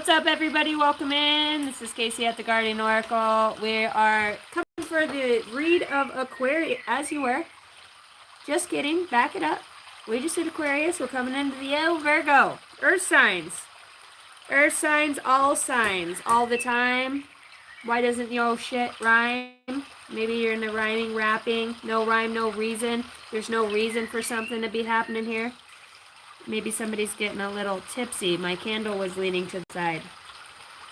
What's up, everybody? Welcome in. This is Casey at the Guardian Oracle. We are coming for the read of Aquarius, as you were. Just kidding. Back it up. We just did Aquarius. We're coming into the Virgo. Earth signs. Earth signs, all the time. Why doesn't yo shit rhyme? Maybe you're in the rhyming, rapping. No rhyme, no reason. There's no reason for something to be happening here. Maybe somebody's getting a little tipsy. My candle was leaning to the side.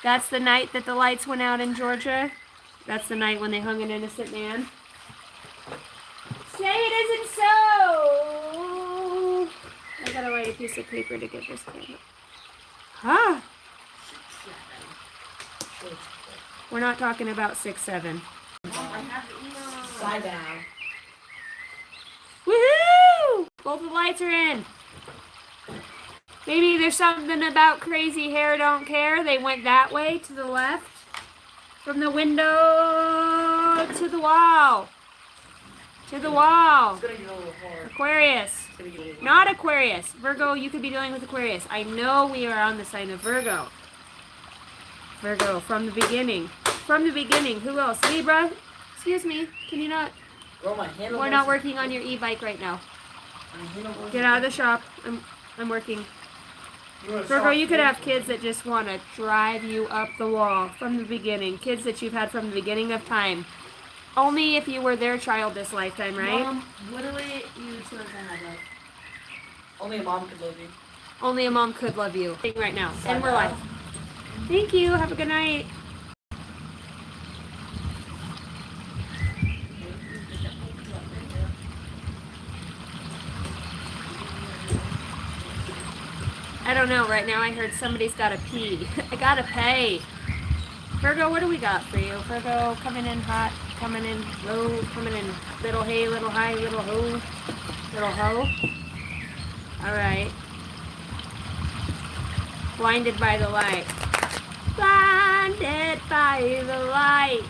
That's the night that the lights went out in Georgia. That's the night when they hung an innocent man. Say it isn't so. I gotta light a piece of paper to get this candle. Huh? We're not talking about 6-7. Side down. Woohoo! Both the lights are in. Maybe there's something about crazy hair don't care. They went that way to the left. From the window to the wall. To the wall. It's gonna get a little hard. Aquarius. Not Aquarius. Virgo, you could be dealing with Aquarius. I know we are on the sign of Virgo. Virgo, from the beginning. From the beginning. Who else? Libra. Excuse me. Can you not? Bro, my handle. We're not working on your e-bike right now. Get out of the shop. I'm working. Virgo, you could have kids that just want to drive you up the wall from the beginning. Kids that you've had from the beginning of time. Only if you were their child this lifetime, right? Mom, literally, you two are gonna have that. Only a mom could love you. Only a mom could love you. Right now. And we're live. Thank you. Have a good night. I don't know. Right now I heard somebody's got to pee. I got to pay. Virgo, what do we got for you? Virgo, coming in hot, coming in low, coming in little hey, little high, little ho. Little ho. All right. Blinded by the light. Blinded by the lights.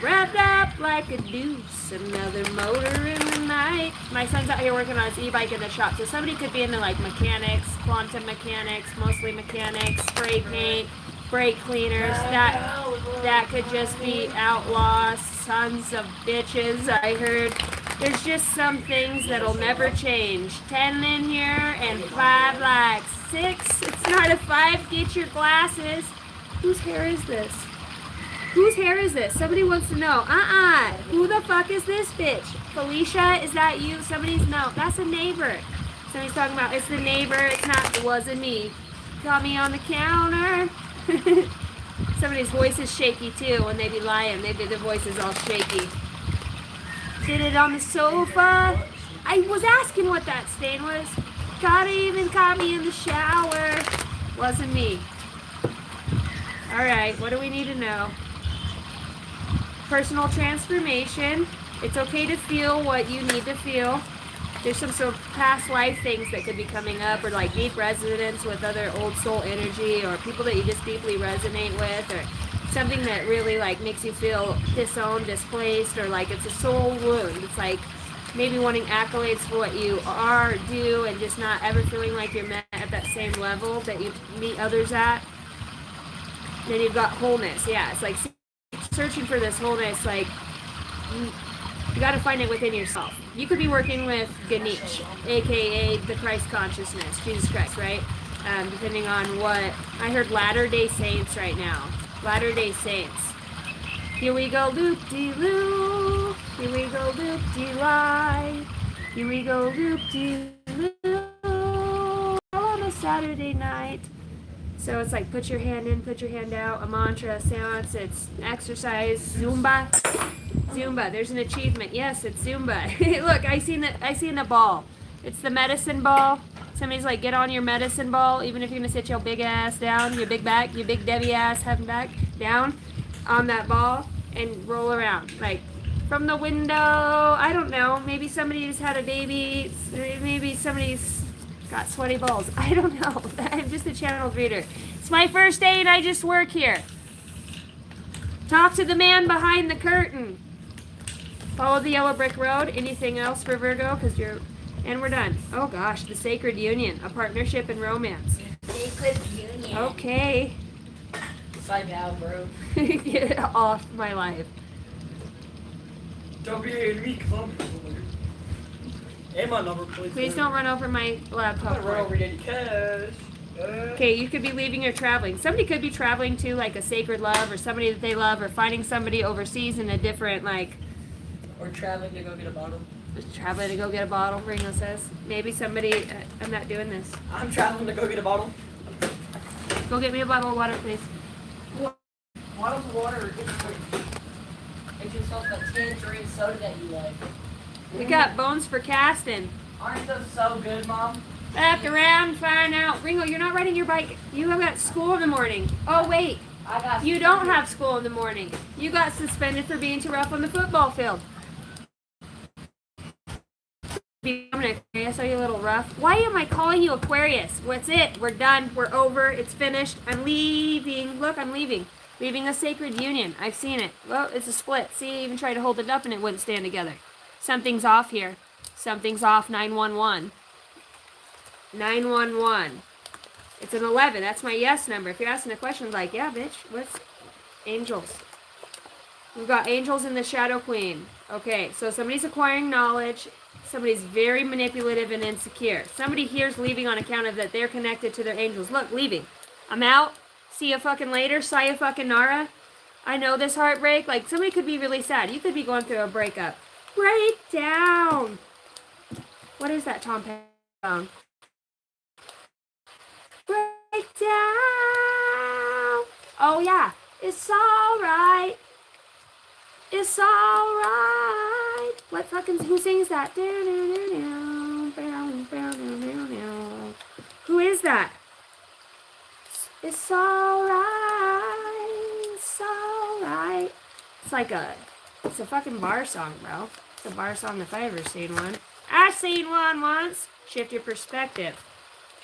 Wrapped up like a deuce, another motor in the night. My son's out here working on his e-bike in the shop, so somebody could be into like mechanics, quantum mechanics, mostly mechanics, spray paint, brake cleaners. That could just be outlaws, sons of bitches. I heard there's just some things that'll never change. 10 in here and 5 like 6. It's not a 5. Get your glasses. Whose hair is this? Whose hair is this? Somebody wants to know. Who the fuck is this bitch? Felicia, is that you? Somebody's, no, that's a neighbor. Somebody's talking about, it's the neighbor. It's not, it wasn't me. Got me on the counter. Somebody's voice is shaky too when they be lying. The voice is all shaky. Did it on the sofa. I was asking what that stain was. Even caught me in the shower. Wasn't me. All right, what do we need to know? Personal transformation. It's okay to feel what you need to feel. There's some sort of past life things that could be coming up, or like deep resonance with other old soul energy, or people that you just deeply resonate with, or something that really like makes you feel disowned, displaced, or like it's a soul wound. It's like maybe wanting accolades for what you are, do, and just not ever feeling like you're met at that same level that you meet others at. Then you've got wholeness. Yeah, it's like searching for this wholeness. Like you got to find it within yourself. You could be working with Ganesh, aka the Christ consciousness, Jesus Christ, right? Depending on what I heard. Latter-day Saints right now. Latter-day Saints. Here we go, loop-de-loo. Here we go, loop-de-lie. Here we go, loop-de-loo. On a Saturday night. So it's like put your hand in, put your hand out, a mantra, a seance, it's exercise, Zumba. Zumba, there's an achievement. Yes, it's Zumba. Look, I seen the ball. It's the medicine ball. Somebody's like, get on your medicine ball, even if you're gonna sit your big ass down, your big back, your big Debbie ass having back down on that ball and roll around. Like from the window, I don't know, maybe somebody's had a baby, maybe somebody's got sweaty balls. I don't know. I'm just a channeled reader. It's my first day and I just work here. Talk to the man behind the curtain. Follow the yellow brick road. Anything else for Virgo? And we're done. Oh gosh, the sacred union, a partnership and romance. Sacred union. Okay. Upside down, bro. Get off my life. Don't be hitting me, cause I'm and my number, please. Please don't run over my I'm laptop. gonna run over Daddy Cash. Okay, you could be leaving or traveling. Somebody could be traveling to like a sacred love or somebody that they love, or finding somebody overseas in a different like. Or traveling to go get a bottle. Traveling to go get a bottle. Ringo says. Maybe somebody. I'm not doing this. I'm traveling to go get a bottle. Go get me a bottle of water, please. Bottles of water. Get yourself that tangerine soda that you like. We got bones for casting. Aren't those so good, Mom? Back around, find out. Ringo, you're not riding your bike. You have got school in the morning. Oh wait, I got. you don't have school in the morning. You got suspended for being too rough on the football field. Dominic, I saw you a little rough. Why am I calling you Aquarius? What's it? We're done. We're over. It's finished. I'm leaving. Look, I'm leaving. Leaving a sacred union. I've seen it. Well, it's a split. See, I even tried to hold it up and it wouldn't stand together. Something's off here. Something's off. 911. 911. It's an 11. That's my yes number. If you're asking a question, like, yeah, bitch, what's angels? We've got angels and the Shadow Queen. Okay, so somebody's acquiring knowledge. Somebody's very manipulative and insecure. Somebody here's leaving on account of that they're connected to their angels. Look, leaving. I'm out. See you fucking later. Saya fucking Nara. I know this heartbreak. Like, somebody could be really sad. You could be going through a breakup. Break down. What is that Tom Petty song? Break down. Oh, yeah. It's alright. It's alright. What fucking, who sings that? Who is that? It's alright. It's alright. It's like it's a fucking bar song, bro. It's a bar song if I ever seen one. I seen one once. Shift your perspective.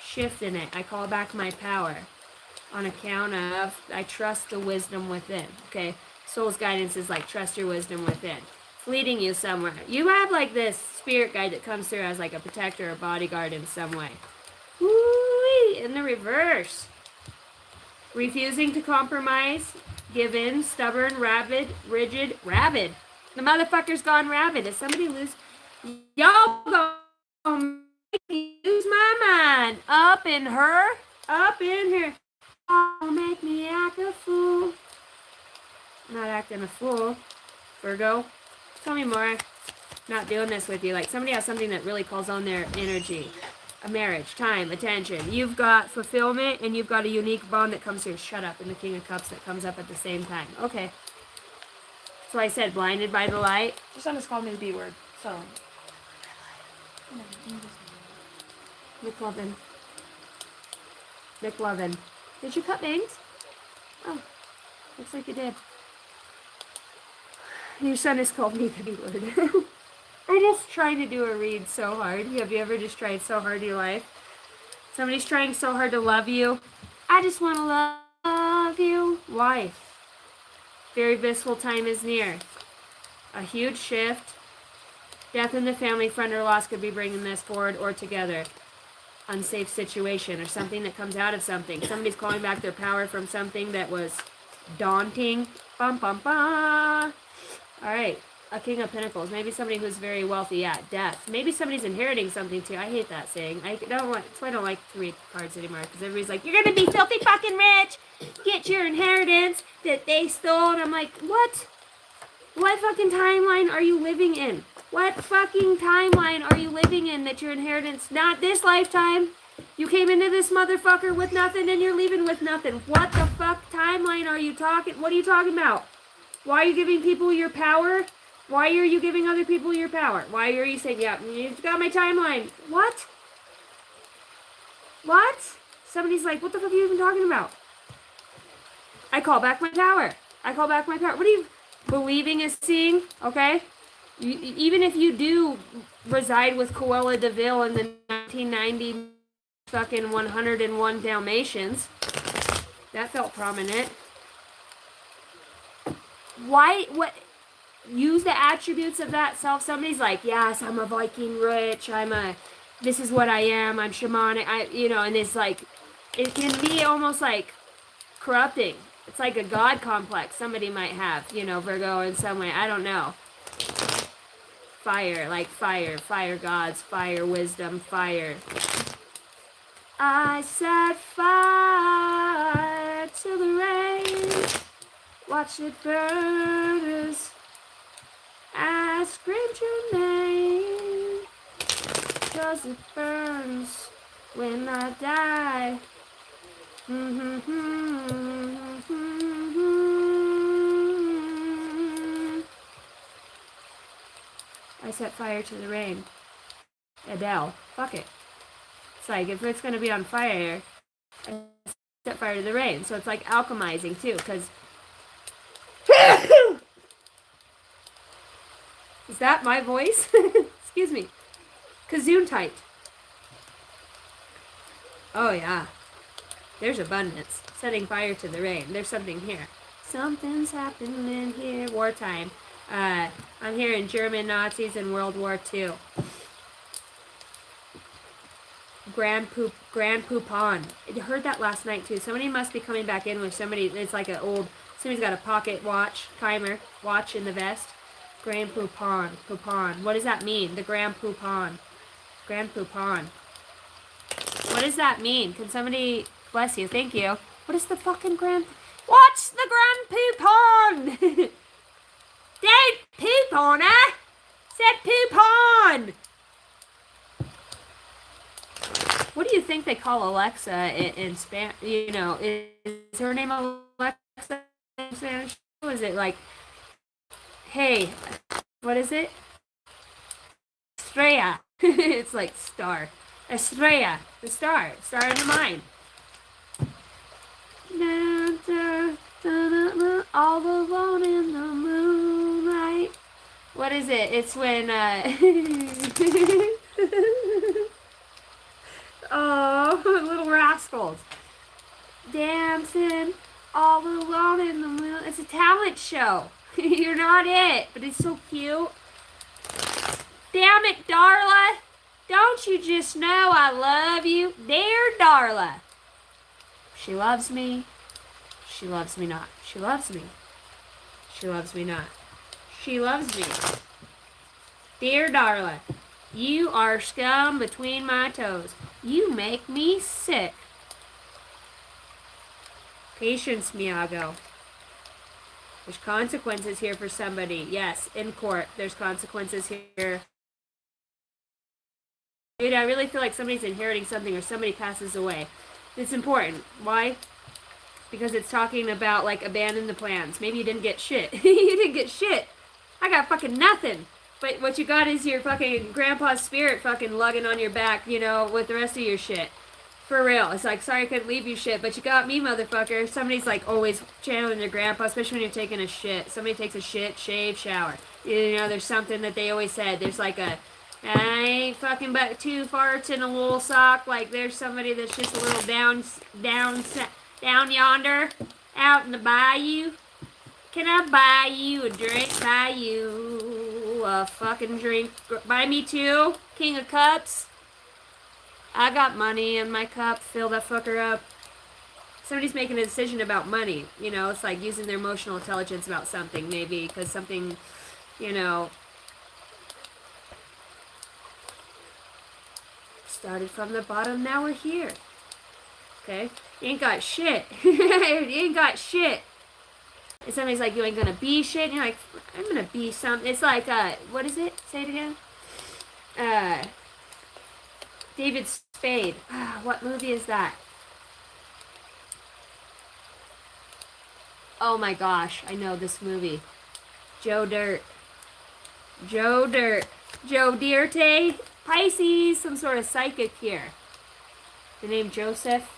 Shifting it. I call back my power. On account of, I trust the wisdom within. Okay? Soul's guidance is like, trust your wisdom within. It's leading you somewhere. You have like this spirit guide that comes through as like a protector or bodyguard in some way. Woo-wee, in the reverse. Refusing to compromise, give in, stubborn, rabid, rigid, rabid. The motherfucker's gone rabid. Is somebody lose? Y'all gonna make me lose my mind. Up in her, up in here. Oh, make me act a fool. Not acting a fool. Virgo, tell me more. Not doing this with you. Like somebody has something that really calls on their energy. A marriage, time, attention. You've got fulfillment and you've got a unique bond that comes here. Shut up. And the King of Cups that comes up at the same time. Okay. So I said blinded by the light. Your son has called me the B word, so. McLovin. McLovin. Did you cut bangs? Oh. Looks like you did. Your son has called me the B word. I'm just trying to do a read so hard. Have you ever just tried so hard in your life? Somebody's trying so hard to love you. I just want to love you. Why? Very blissful time is near. A huge shift. Death in the family, friend or loss could be bringing this forward or together. Unsafe situation or something that comes out of something. Somebody's calling back their power from something that was daunting. Bum, bum, bum. All right. A King of Pentacles. Maybe somebody who's very wealthy. Yeah, death. Maybe somebody's inheriting something too. I hate that saying. That's why I don't like to read cards anymore. Because everybody's like, you're going to be filthy fucking rich. Get your inheritance that they stole. And I'm like, what? What fucking timeline are you living in? What fucking timeline are you living in that your inheritance, not this lifetime? You came into this motherfucker with nothing and you're leaving with nothing. What the fuck timeline are you talking? What are you talking about? Why are you giving people your power? Why are you giving other people your power? Why are you saying, yeah, you've got my timeline? What? What? Somebody's like, what the fuck are you even talking about? I call back my power. I call back my power. What are you believing is seeing? Okay? Even if you do reside with Cruella de Vil in the 1990 fucking 101 Dalmatians, that felt prominent. Why? What? Use the attributes of that self. Somebody's like, yes, I'm a Viking rich. This is what I am. I'm shamanic. And it's like, it can be almost like corrupting. It's like a god complex somebody might have, you know, Virgo in some way. I don't know. Fire, like fire, fire gods, fire wisdom, fire. I set fire to the rain, watch it burn as I screamed your name, 'cause it burns when I die. I set fire to the rain. Adele, fuck it. It's like, if it's gonna be on fire, I set fire to the rain. So it's like alchemizing too, because is that my voice? Excuse me. Kazoon tight. Oh yeah. There's abundance. Setting fire to the rain. There's something here. Something's happening here. Wartime. I'm hearing German Nazis in World War II. Grand Poupon. I heard that last night too. Somebody must be coming back in with somebody. It's like an old. Somebody's got a pocket watch timer watch in the vest. Grand Poupon. Poupon. What does that mean? The Grand Poupon. Grand Poupon. What does that mean? Can somebody bless you? Thank you. What is the fucking Grand? What's the Grand Poupon? Don't poop on her. Said poop on. What do you think they call Alexa in Spanish? You know, is her name Alexa in Spanish? Or is it like, hey, what is it? Estrella. It's like star. Estrella, the star. Star in the mind. All alone in the moonlight. What is it? It's when, oh, Little Rascals. Dancing all alone in the moon. It's a talent show. You're not it, but it's so cute. Damn it, Darla. Don't you just know I love you? Dear Darla. She loves me. She loves me not. She loves me. She loves me not. She loves me. Dear Darla, you are scum between my toes. You make me sick. Patience, Miago. There's consequences here for somebody. Yes, in court, there's consequences here. Dude, I really feel like somebody's inheriting something or somebody passes away. It's important. Why? Because it's talking about, like, abandon the plans. Maybe you didn't get shit. You didn't get shit. I got fucking nothing. But what you got is your fucking grandpa's spirit fucking lugging on your back, you know, with the rest of your shit. For real. It's like, sorry I couldn't leave you shit, but you got me, motherfucker. Somebody's, like, always channeling their grandpa, especially when you're taking a shit. Somebody takes a shit, shave, shower. You know, there's something that they always said. There's, like, a... I ain't fucking but 2 farts in a wool sock. Like, there's somebody that's just a little down yonder, out in the bayou. Can I buy you a drink? Buy you a fucking drink? Buy me 2 King of Cups. I got money in my cup. Fill that fucker up. Somebody's making a decision about money. You know, it's like using their emotional intelligence about something, maybe, because something, you know... Started from the bottom, now we're here. Okay? You ain't got shit. You ain't got shit. And somebody's like, you ain't gonna be shit. And you're like, I'm gonna be something. It's like, what is it? Say it again. David Spade. What movie is that? Oh my gosh, I know this movie. Joe Dirt. Joe Dirt. Pisces, some sort of psychic here. The name Joseph,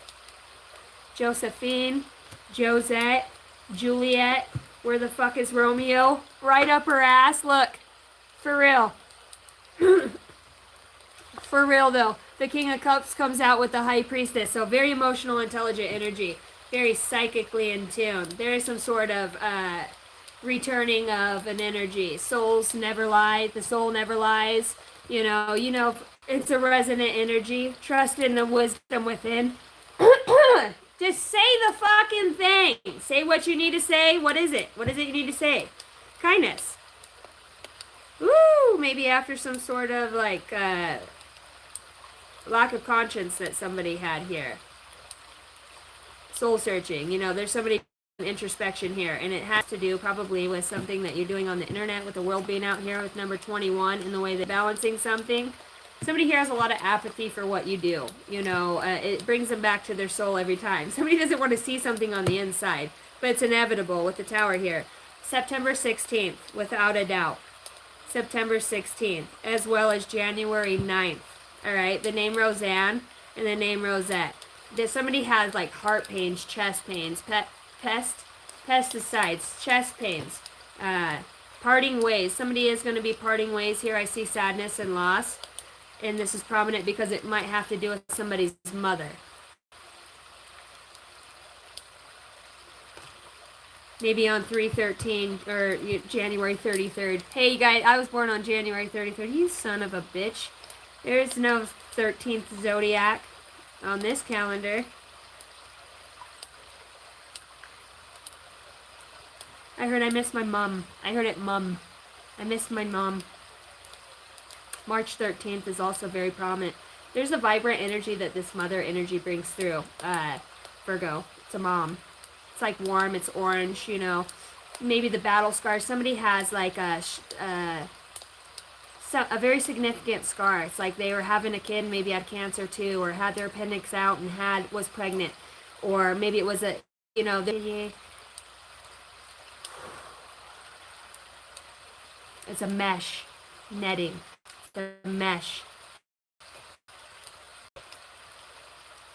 Josephine, Josette, Juliet. Where the fuck is Romeo? Right up her ass. Look, for real. For real though. The King of Cups comes out with the High Priestess. So very emotional, intelligent energy. Very psychically in tune. There is some sort of returning of an energy. Souls never lie. The soul never lies. You know, it's a resonant energy. Trust in the wisdom within. Just say the fucking thing. Say what you need to say. What is it? What is it you need to say? Kindness. Woo! Maybe after some sort of like lack of conscience that somebody had here. Soul searching. You know, there's somebody introspection here, and it has to do probably with something that you're doing on the internet, with the world being out here with number 21 in the way they're balancing something. Somebody here has a lot of apathy for what you do. You know, it brings them back to their soul every time. Somebody doesn't want to see something on the inside, but it's inevitable with the tower here. September 16th, without a doubt. September 16th, as well as January 9th. All right, the name Roseanne and the name Rosette. Somebody has like heart pains, chest pains, pesticides, chest pains, parting ways. Somebody is going to be parting ways here. I see sadness and loss. And this is prominent because it might have to do with somebody's mother. Maybe on 3/13 or January 33rd. Hey, you guys, I was born on January 33rd. You son of a bitch. There's no 13th zodiac on this calendar. I heard I miss my mom. I heard it, mum. I miss my mom. March 13th is also very prominent. There's a vibrant energy that this mother energy brings through. Virgo. It's a mom. It's like warm. It's orange, you know. Maybe the battle scar. Somebody has like a very significant scar. It's like they were having a kid, maybe had cancer too, or had their appendix out and was pregnant. Or maybe it was a, you know, it's a mesh netting. The mesh.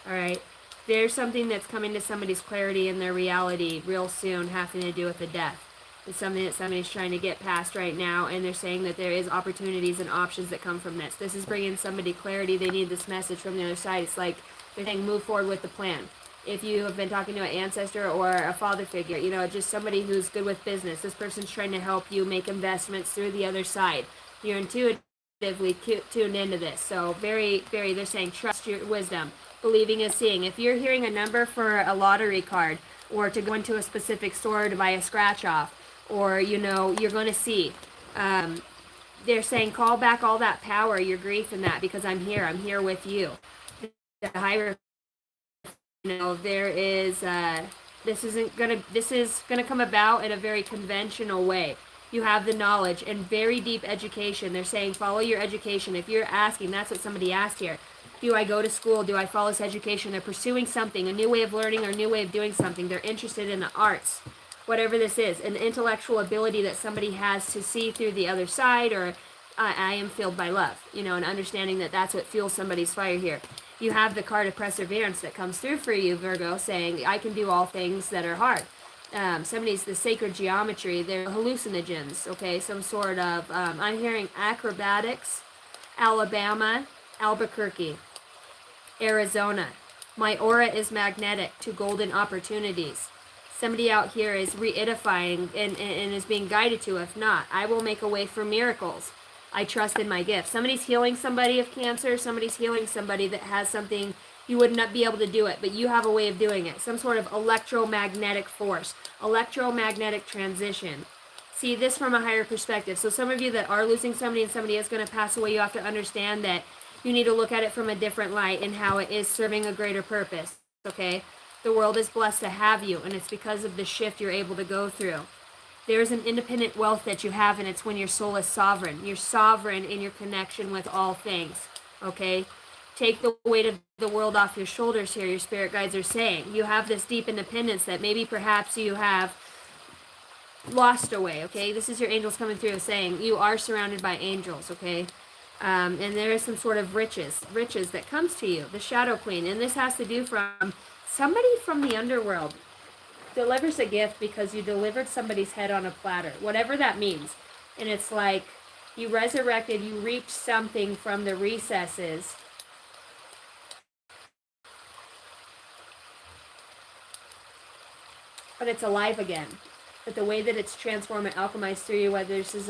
All right. There's something that's coming to somebody's clarity in their reality real soon, having to do with the death. It's something that somebody's trying to get past right now, and they're saying that there is opportunities and options that come from this. This is bringing somebody clarity. They need this message from the other side. It's like they're saying, move forward with the plan. If you have been talking to an ancestor or a father figure, you know, just somebody who's good with business, this person's trying to help you make investments through the other side. You're intuitively tuned into this. So very, very, they're saying trust your wisdom. Believing is seeing. If you're hearing a number for a lottery card, or to go into a specific store to buy a scratch off, or, you know, you're going to see, they're saying call back all that power, your grief and that, because I'm here with you. The higher, you know, there is, this is going to come about in a very conventional way. You have the knowledge and very deep education. They're saying follow your education. If you're asking, that's what somebody asked here. Do I go to school? Do I follow this education? They're pursuing something, a new way of learning or a new way of doing something. They're interested in the arts, whatever this is, an intellectual ability that somebody has to see through the other side, or I am filled by love, you know, and understanding that that's what fuels somebody's fire here. You have the card of perseverance that comes through for you, Virgo, saying, I can do all things that are hard. Somebody's the sacred geometry, they're hallucinogens, okay, some sort of, I'm hearing acrobatics, Alabama, Albuquerque, Arizona. My aura is magnetic to golden opportunities. Somebody out here is re-edifying and is being guided to, if not, I will make a way for miracles. I trust in my gift. Somebody's healing somebody of cancer. Somebody's healing somebody that has something, you would not be able to do it, but you have a way of doing it. Some sort of electromagnetic force, electromagnetic transition. See this from a higher perspective. So some of you that are losing somebody and somebody is going to pass away, you have to understand that you need to look at it from a different light and how it is serving a greater purpose, okay? The world is blessed to have you, and it's because of the shift you're able to go through. There's an independent wealth that you have, and it's when your soul is sovereign. You're sovereign in your connection with all things, okay? Take the weight of the world off your shoulders here, your spirit guides are saying. You have this deep independence that maybe perhaps you have lost away, okay? This is your angels coming through saying you are surrounded by angels, okay? And there is some sort of riches that comes to you, the Shadow Queen. And this has to do from somebody from the underworld delivers a gift because you delivered somebody's head on a platter, whatever that means. And it's like you resurrected, you reaped something from the recesses. But it's alive again. But the way that it's transformed and alchemized through you, whether this is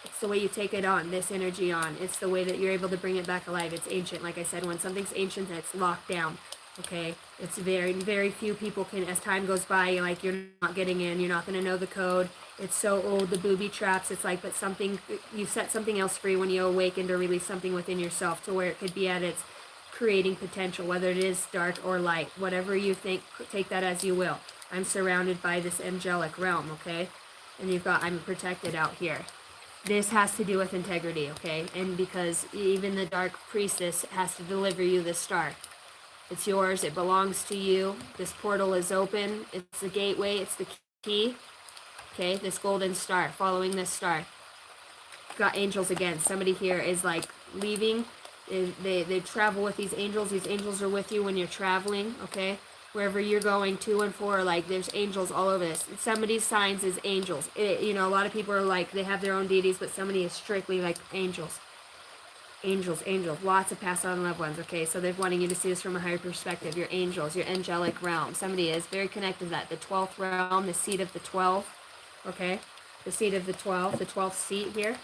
it's the way you take it on, this energy on. It's the way that you're able to bring it back alive. It's ancient. Like I said, when something's ancient, it's locked down. Okay? It's very few people can, as time goes by, like, you're not getting in. You're not going to know the code. It's so old, the booby traps. It's like, but something, you set something else free when you awakened or release something within yourself to where it could be at its creating potential, whether it is dark or light. Whatever you think, take that as you will. I'm surrounded by this angelic realm, okay? And you've got, I'm protected out here. This has to do with integrity, okay? And because even the dark priestess has to deliver you this star. It's yours. It belongs to you. This portal is open. It's the gateway. It's the key. Okay, this golden star, following this star. You've got angels again. Somebody here is like leaving. They travel with these angels. These angels are with you when you're traveling, okay? Wherever you're going to and for, like, there's angels all over this. Somebody's signs is angels. You know, a lot of people are like, they have their own deities, but somebody is strictly like angels. Angels, lots of passed on loved ones, okay? So they're wanting you to see this from a higher perspective. Your angels, your angelic realm. Somebody is very connected to that. The 12th realm, the seat of the 12, okay? The seat of the 12th seat here.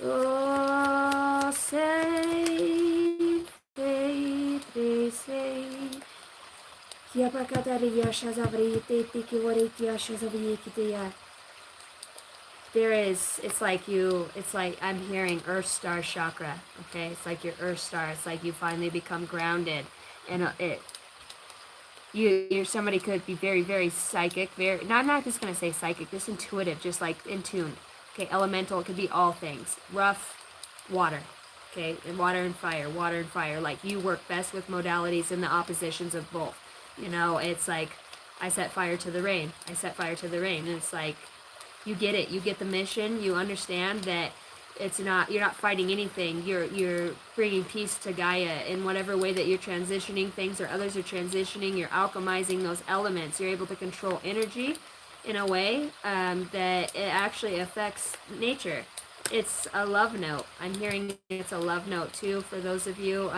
Oh, save, save. There is, it's like I'm hearing Earth Star chakra, okay? It's like your Earth Star. It's like you finally become grounded. And somebody could be very psychic, I'm not just going to say psychic, just intuitive, just like in tune. Okay, elemental, it could be all things. Rough, water. Okay, and water and fire. Like, you work best with modalities and the oppositions of both. You know, it's like, I set fire to the rain. And it's like, you get it. You get the mission. You understand that you're not fighting anything. You're bringing peace to Gaia in whatever way that you're transitioning things or others are transitioning. You're alchemizing those elements. You're able to control energy in a way that it actually affects nature. It's a love note. I'm hearing it's a love note too for those of you.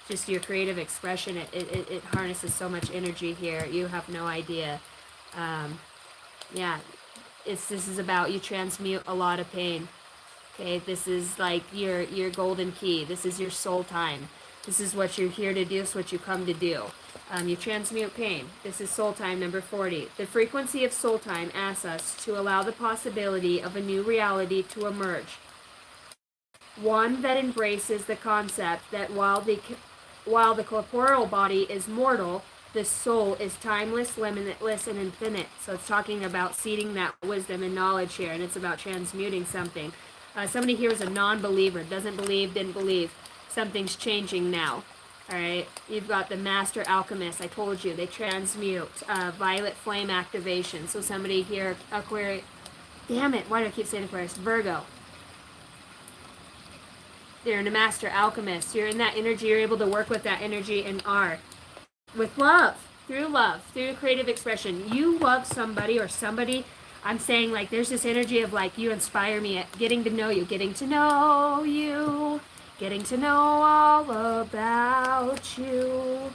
Just your creative expression, it harnesses so much energy here. You have no idea. Yeah, this is about, you transmute a lot of pain. Okay, this is like your golden key. This is your soul time. This is what you're here to do. It's what you come to do. You transmute pain. This is soul time number 40. The frequency of soul time asks us to allow the possibility of a new reality to emerge. One that embraces the concept that while the corporeal body is mortal, the soul is timeless, limitless, and infinite. So it's talking about seeding that wisdom and knowledge here, and it's about transmuting something. Somebody here is a non-believer, doesn't believe, didn't believe. Something's changing now. All right, you've got the master alchemist. I told you, they transmute violet flame activation. So somebody here, Aquarius, damn it, why do I keep saying Aquarius? Virgo. They're a master alchemist. You're in that energy. You're able to work with that energy and with love, through creative expression. You love somebody or somebody. I'm saying, like, there's this energy of, like, you inspire me at getting to know you, getting to know all about you.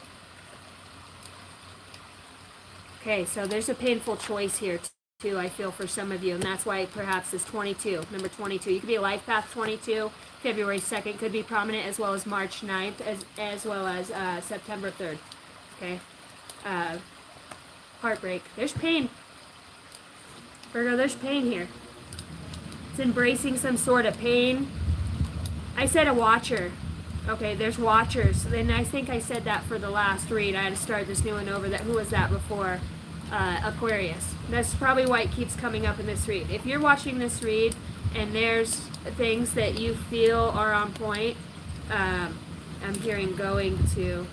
Okay, so there's a painful choice here too, I feel, for some of you, and that's why perhaps this 22, number 22. You could be a life path 22. February 2nd could be prominent, as well as March 9th, as well as September 3rd. Okay, heartbreak. There's pain. Virgo, there's pain here. It's embracing some sort of pain. I said a watcher. Okay, there's watchers. And I think I said that for the last read. I had to start this new one over. Who was that before? Aquarius. That's probably why it keeps coming up in this read. If you're watching this read and there's things that you feel are on point, I'm hearing going to,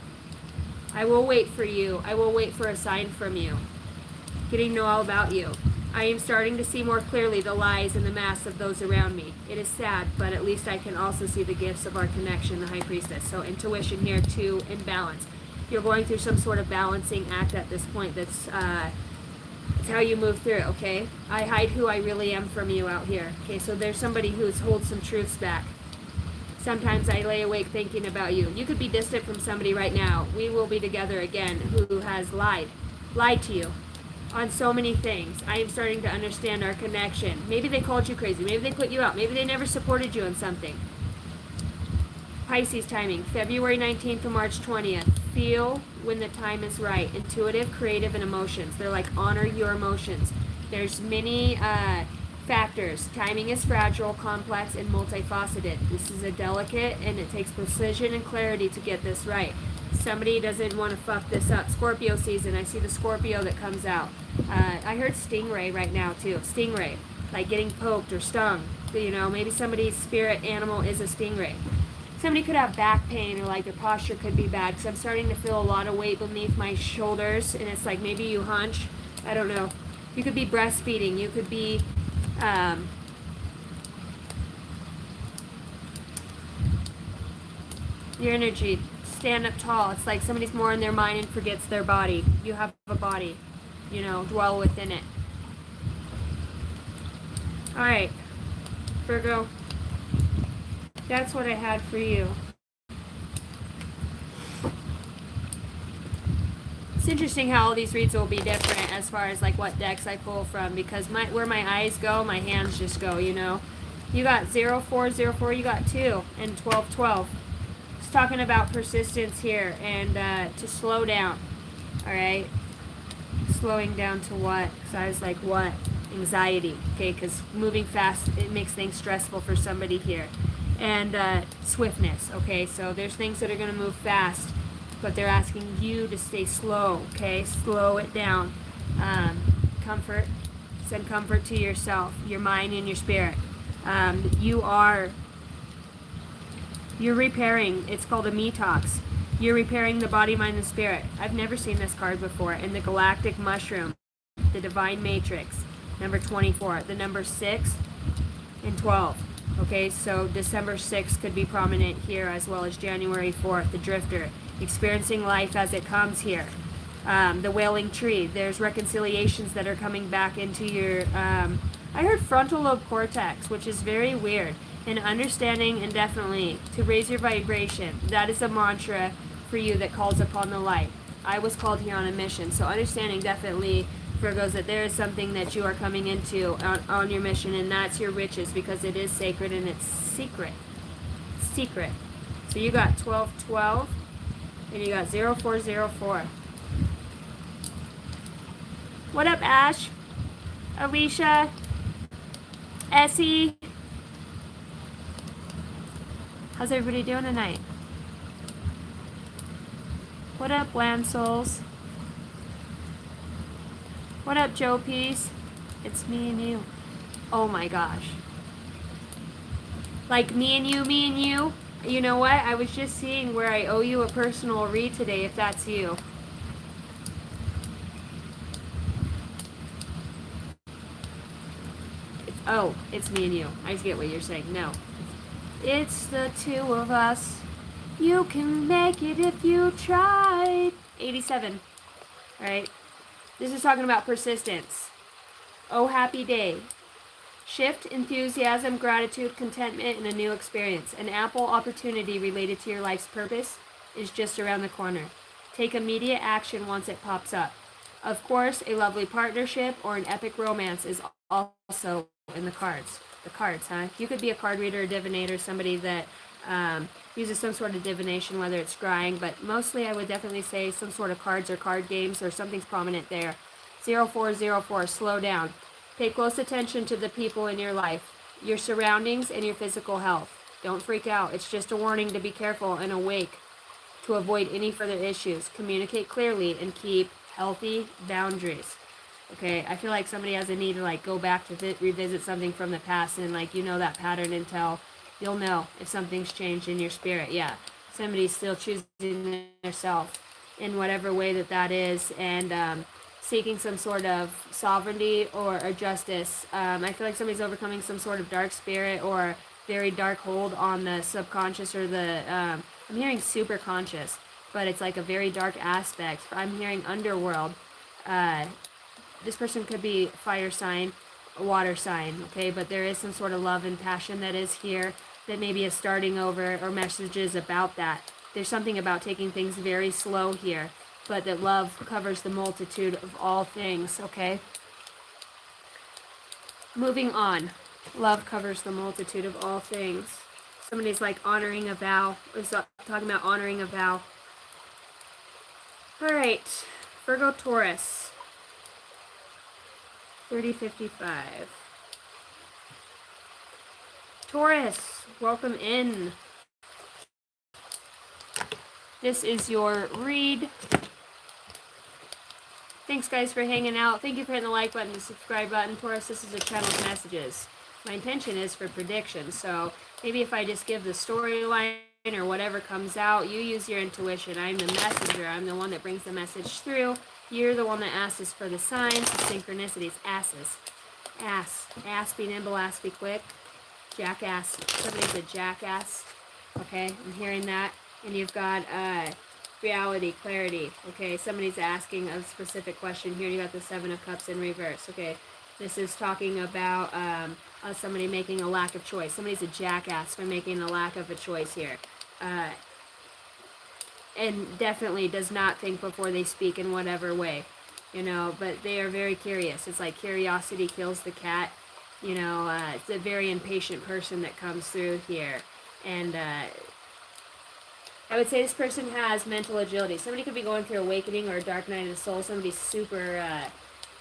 I will wait for you. I will wait for a sign from you. Getting to know all about you. I am starting to see more clearly the lies and the masks of those around me. It is sad, but at least I can also see the gifts of our connection, the High Priestess. So intuition here too, in balance. You're going through some sort of balancing act at this point. That's how you move through it, okay? I hide who I really am from you out here. Okay, so there's somebody who's holds some truths back. Sometimes I lay awake thinking about you. You could be distant from somebody right now. We will be together again who has lied to you on so many things. I am starting to understand our connection. Maybe they called you crazy. Maybe they put you out. Maybe they never supported you in something. Pisces timing, February 19th to March 20th. Feel when the time is right. Intuitive, creative, and emotions. They're like honor your emotions. There's many factors. Timing is fragile, complex, and multifaceted. This is a delicate, and it takes precision and clarity to get this right. Somebody doesn't want to fuck this up. Scorpio season. I see the Scorpio that comes out. I heard stingray right now too. Stingray, like getting poked or stung. You know, maybe somebody's spirit animal is a stingray. Somebody could have back pain or like their posture could be bad because I'm starting to feel a lot of weight beneath my shoulders, and it's like maybe you hunch. I don't know. You could be breastfeeding. You could be your energy. Stand up tall. It's like somebody's more in their mind and forgets their body. You have a body. You know, dwell within it. All right, Virgo. That's what I had for you. It's interesting how all these reads will be different as far as like what decks I pull from, because where my eyes go, my hands just go, you know. You got 0404, you got 2, and 1212. It's talking about persistence here and to slow down. All right. Slowing down to what? Because I was like, what? Anxiety. Okay, because moving fast, it makes things stressful for somebody here. And swiftness. Okay, so there's things that are going to move fast, but they're asking you to stay slow. Okay, slow it down. Comfort. Send comfort to yourself, your mind, and your spirit. You're repairing. It's called a Metox. You're repairing the body, mind, and spirit. I've never seen this card before. And the Galactic Mushroom, the Divine Matrix, number 24, the number 6 and 12. Okay, so December 6th could be prominent here, as well as January 4th, the Drifter, experiencing life as it comes here. The Wailing Tree, there's reconciliations that are coming back into your, I heard frontal lobe cortex, which is very weird. And understanding and definitely to raise your vibration. That is a mantra for you that calls upon the light. I was called here on a mission. So understanding definitely, Virgos, that there is something that you are coming into on your mission, and that's your riches, because it is sacred and it's secret. Secret. So you got 1212 and you got 0404. What up, Ash? Alicia? Essie? How's everybody doing tonight? What up, Land Souls? What up, Joe Peace? It's me and you. Oh my gosh. Like me and you, me and you. You know what? I was just seeing where I owe you a personal read today, if that's you. It's me and you. I get what you're saying. No. It's the two of us. You can make it if you try. 87. Alright. This is talking about persistence. Oh, happy day. Shift, enthusiasm, gratitude, contentment, and a new experience. An ample opportunity related to your life's purpose is just around the corner. Take immediate action once it pops up. Of course, a lovely partnership or an epic romance is also in the cards. The cards, huh? You could be a card reader, a divinator, somebody that uses some sort of divination, whether it's scrying, but mostly I would definitely say some sort of cards or card games, or something's prominent there. 0404, slow down. Pay close attention to the people in your life, your surroundings, and your physical health. Don't freak out. It's just a warning to be careful and awake to avoid any further issues. Communicate clearly and keep healthy boundaries. Okay, I feel like somebody has a need to like go back to revisit something from the past, and like you know that pattern until you'll know if something's changed in your spirit. Yeah, somebody's still choosing themselves in whatever way that is, and seeking some sort of sovereignty or justice. I feel like somebody's overcoming some sort of dark spirit or very dark hold on the subconscious or the, I'm hearing super conscious, but it's like a very dark aspect. I'm hearing underworld. This person could be fire sign, water sign, okay? But there is some sort of love and passion that is here that maybe is starting over, or messages about that. There's something about taking things very slow here, but that love covers the multitude of all things, okay? Moving on. Love covers the multitude of all things. Somebody's like honoring a vow. Is talking about honoring a vow. All right. Virgo Taurus. 3055. Taurus, welcome in. This is your read. Thanks, guys, for hanging out. Thank you for hitting the like button, the subscribe button. Taurus, this is a channel of messages. My intention is for predictions, so maybe if I just give the storyline or whatever comes out, you use your intuition. I'm the messenger. I'm the one that brings the message through. You're the one that asks for the signs, the synchronicities, asses. Ass, be nimble, ass, be quick. Jackass. Somebody's a jackass. Okay, I'm hearing that. And you've got reality, clarity. Okay, somebody's asking a specific question here. You got the Seven of Cups in reverse. Okay, this is talking about somebody making a lack of choice. Somebody's a jackass for making a lack of a choice here. And definitely does not think before they speak in whatever way. You know, but they are very curious. It's like curiosity kills the cat. You know, it's a very impatient person that comes through here. And I would say this person has mental agility. Somebody could be going through awakening or a dark night of the soul. Somebody's super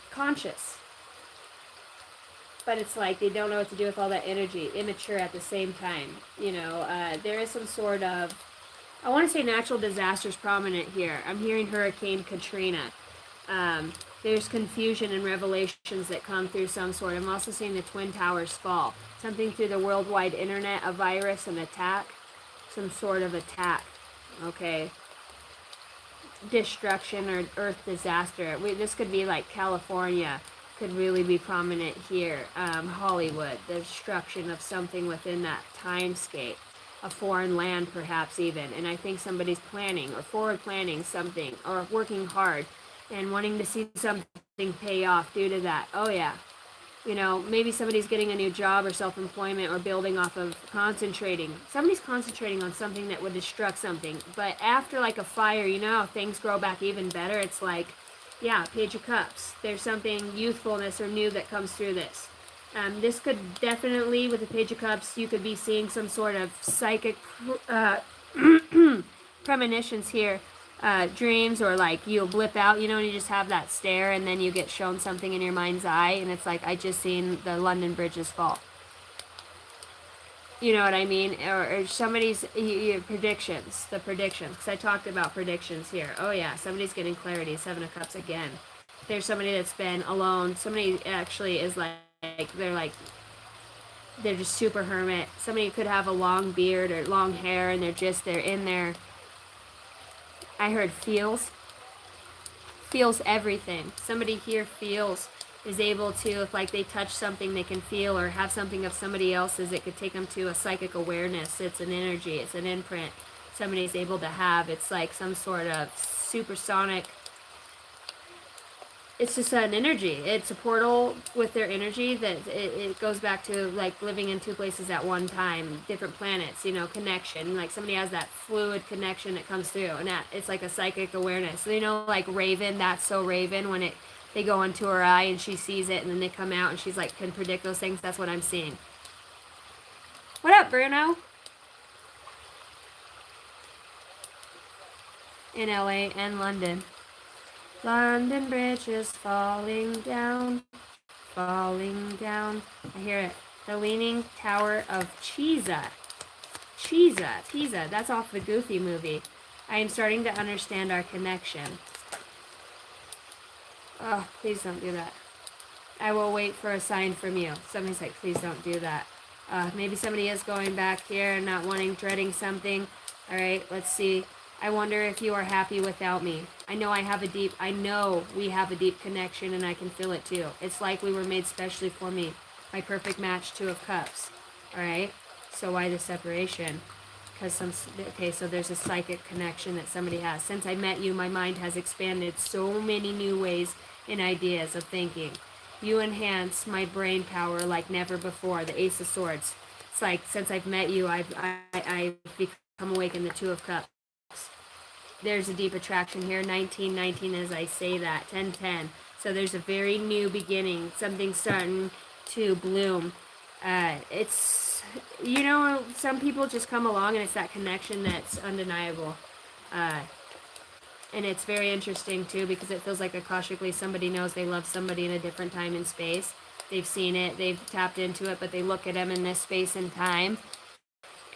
conscious. But it's like they don't know what to do with all that energy. Immature at the same time. You know, there is some sort of, I want to say natural disasters prominent here. I'm hearing Hurricane Katrina. There's confusion and revelations that come through some sort. I'm also seeing the Twin Towers fall. Something through the worldwide internet, a virus, an attack. Some sort of attack. Okay. Destruction or earth disaster. This could be like California. Could really be prominent here. Hollywood. The destruction of something within that timescape. A foreign land perhaps even. And I think somebody's planning or forward planning something or working hard and wanting to see something pay off due to that. Oh yeah. You know, maybe somebody's getting a new job or self-employment or building off of concentrating. Somebody's concentrating on something that would destruct something. But after like a fire, you know how things grow back even better? It's like, yeah, Page of Cups. There's something youthfulness or new that comes through this. This could definitely, with the Page of Cups, you could be seeing some sort of psychic premonitions here. Dreams, or like you'll blip out, you know, and you just have that stare and then you get shown something in your mind's eye and it's like, I just seen the London bridges fall. You know what I mean? Or somebody's predictions, the predictions, because I talked about predictions here. Oh yeah, somebody's getting clarity. Seven of Cups again. There's somebody that's been alone. Somebody actually is like they're just super hermit. Somebody could have a long beard or long hair and they're in there. I heard feels everything. Somebody here is able to, if like they touch something they can feel or have something of somebody else's, it could take them to a psychic awareness. It's an energy, it's an imprint somebody's able to have. It's like some sort of supersonic, it's just an energy. It's a portal with their energy that it goes back to like living in two places at one time, different planets, you know, connection. Like somebody has that fluid connection that comes through, and it's like a psychic awareness. So, you know, like Raven, that's so Raven when they go into her eye and she sees it and then they come out and she's like, can predict those things. That's what I'm seeing. What up, Bruno? In LA and London. London Bridge is falling down, falling down. I hear it. The Leaning Tower of Pisa. Pisa. That's off the Goofy movie. I am starting to understand our connection. Oh, please don't do that. I will wait for a sign from you. Somebody's like, please don't do that. Maybe somebody is going back here and not dreading something. All right, let's see. I wonder if you are happy without me. I know we have a deep connection and I can feel it too. It's like we were made specially for me. My perfect match, Two of Cups. All right. So why the separation? Because so there's a psychic connection that somebody has. Since I met you, my mind has expanded so many new ways and ideas of thinking. You enhance my brain power like never before. The Ace of Swords. It's like since I've met you, I've become awake in the Two of Cups. There's a deep attraction here. 1919 as I say that. 1010. So there's a very new beginning. Something starting to bloom. It's, you know, some people just come along and it's that connection that's undeniable. And it's very interesting too because it feels like akashically somebody knows they love somebody in a different time and space. They've seen it, they've tapped into it, but they look at them in this space and time.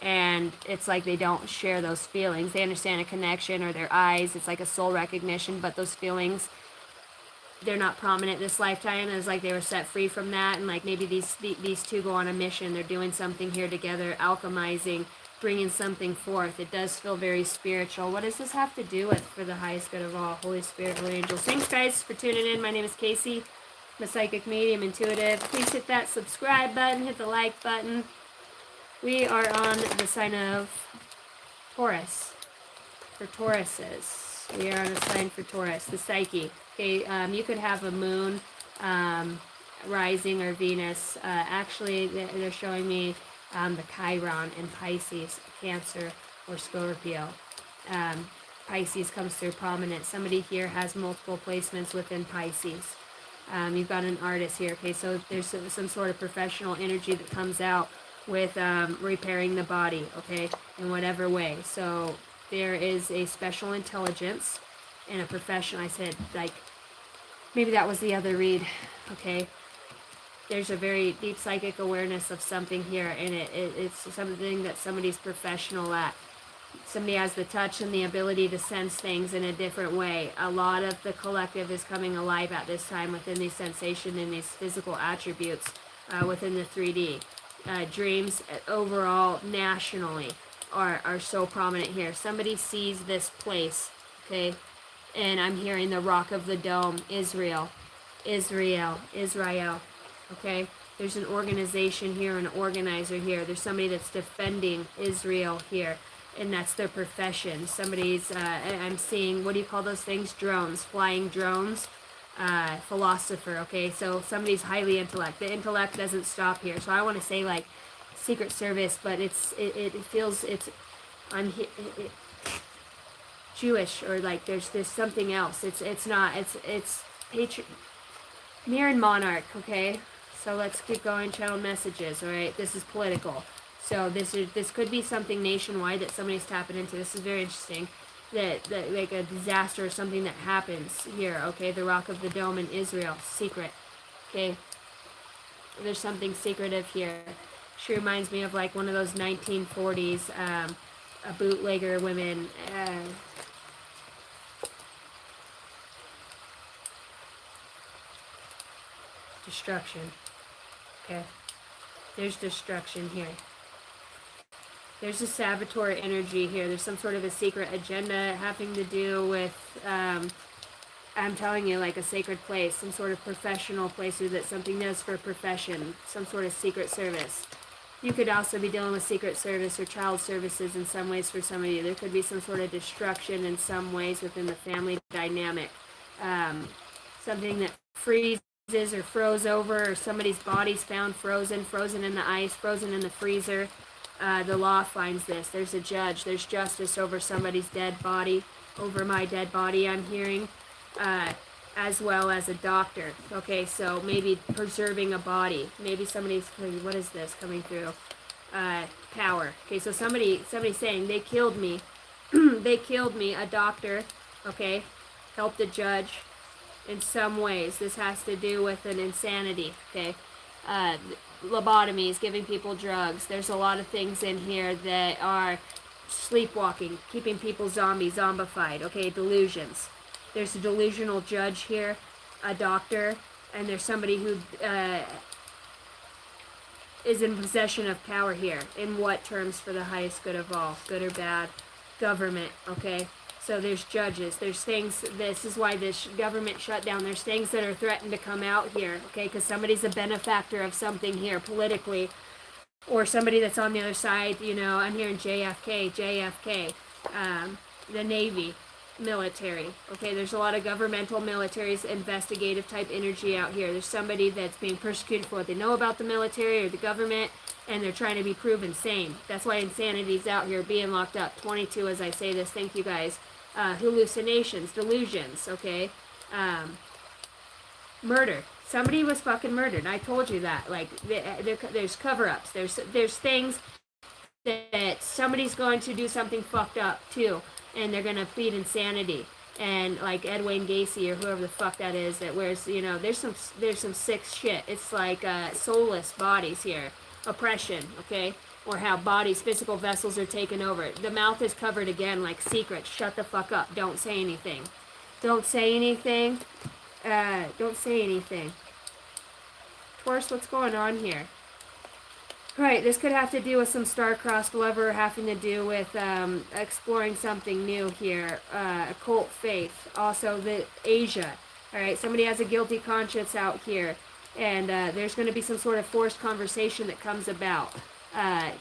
And it's like they don't share those feelings. They understand a connection or their eyes. It's like a soul recognition, but those feelings, they're not prominent this lifetime. It's like they were set free from that. And like maybe these two go on a mission. They're doing something here together, alchemizing, bringing something forth. It does feel very spiritual. What does this have to do with for the highest good of all? Holy Spirit, Holy Angels. Thanks guys for tuning in. My name is Casey. I'm a psychic medium, intuitive. Please hit that subscribe button, hit the like button. We are on the sign of Taurus. For Tauruses. We are on a sign for Taurus, the Psyche. Okay, you could have a moon rising or Venus. Actually, they're showing me the Chiron in Pisces, Cancer, or Scorpio. Pisces comes through prominent. Somebody here has multiple placements within Pisces. You've got an artist here. Okay, so there's some sort of professional energy that comes out with repairing the body, okay, in whatever way. So there is a special intelligence and a professional. I said, like, maybe that was the other read, okay. There's a very deep psychic awareness of something here, and it's something that somebody's professional at. Somebody has the touch and the ability to sense things in a different way. A lot of the collective is coming alive at this time within these sensation and these physical attributes within the 3D. Dreams overall nationally are so prominent here. Somebody sees this place, okay, and I'm hearing the Rock of the Dome, Israel, okay. There's an organization here, an organizer here. There's somebody that's defending Israel here, and that's their profession. Somebody's, I'm seeing, what do you call those things? Drones, flying drones. Philosopher, okay, so somebody's highly intellect. The intellect doesn't stop here. So I want to say like Secret Service, but it feels Jewish, or like there's something else. It's not. It's Mirror and Monarch, okay. So let's keep going. Channel messages. All right, this is political. So this could be something nationwide that somebody's tapping into. This is very interesting. That like a disaster or something that happens here, okay. The Rock of the Dome in Israel, secret, okay. There's something secretive here. She reminds me of like one of those 1940s a bootlegger women. Destruction, okay. There's destruction here. There's a saboteur energy here. There's some sort of a secret agenda having to do with, I'm telling you, like a sacred place, some sort of professional place, or that something does for a profession, some sort of secret service. You could also be dealing with secret service or child services in some ways for some of you. There could be some sort of destruction in some ways within the family dynamic. Something that freezes or froze over, or somebody's body's found frozen in the ice, frozen in the freezer. The law finds this. There's a judge. There's justice over somebody's dead body, over my dead body, I'm hearing, as well as a doctor. Okay, so maybe preserving a body. Maybe somebody's, what is this coming through? Power. Okay, so somebody's saying, they killed me. They killed me, a doctor, okay, helped a judge in some ways. This has to do with an insanity, okay. Lobotomies, giving people drugs. There's a lot of things in here that are sleepwalking, keeping people zombified, okay, delusions. There's a delusional judge here, a doctor, and there's somebody who is in possession of power here. In what terms? For the highest good of all, good or bad, government, okay. So there's judges, there's things, this is why this government shut down, there's things that are threatened to come out here, okay, because somebody's a benefactor of something here politically, or somebody that's on the other side, you know. I'm hearing JFK, the Navy, military, okay. There's a lot of governmental, militaries, investigative type energy out here. There's somebody that's being persecuted for what they know about the military or the government, and they're trying to be proven sane. That's why insanity's out here being locked up. 22 as I say this, thank you guys. Hallucinations, delusions, okay? Murder. Somebody was fucking murdered. I told you that. Like, there's cover-ups. There's things that somebody's going to do something fucked up too, and they're gonna plead insanity. And like Ed Wayne Gacy or whoever the fuck that is that wears, you know, there's some sick shit. It's like soulless bodies here, oppression, okay, or how bodies, physical vessels are taken over. The mouth is covered again like secrets. Shut the fuck up. Don't say anything. Don't say anything. Don't say anything. Taurus, what's going on here? Right, this could have to do with some star-crossed lover having to do with exploring something new here. Occult faith. Also, the Asia. Alright, somebody has a guilty conscience out here. And there's going to be some sort of forced conversation that comes about.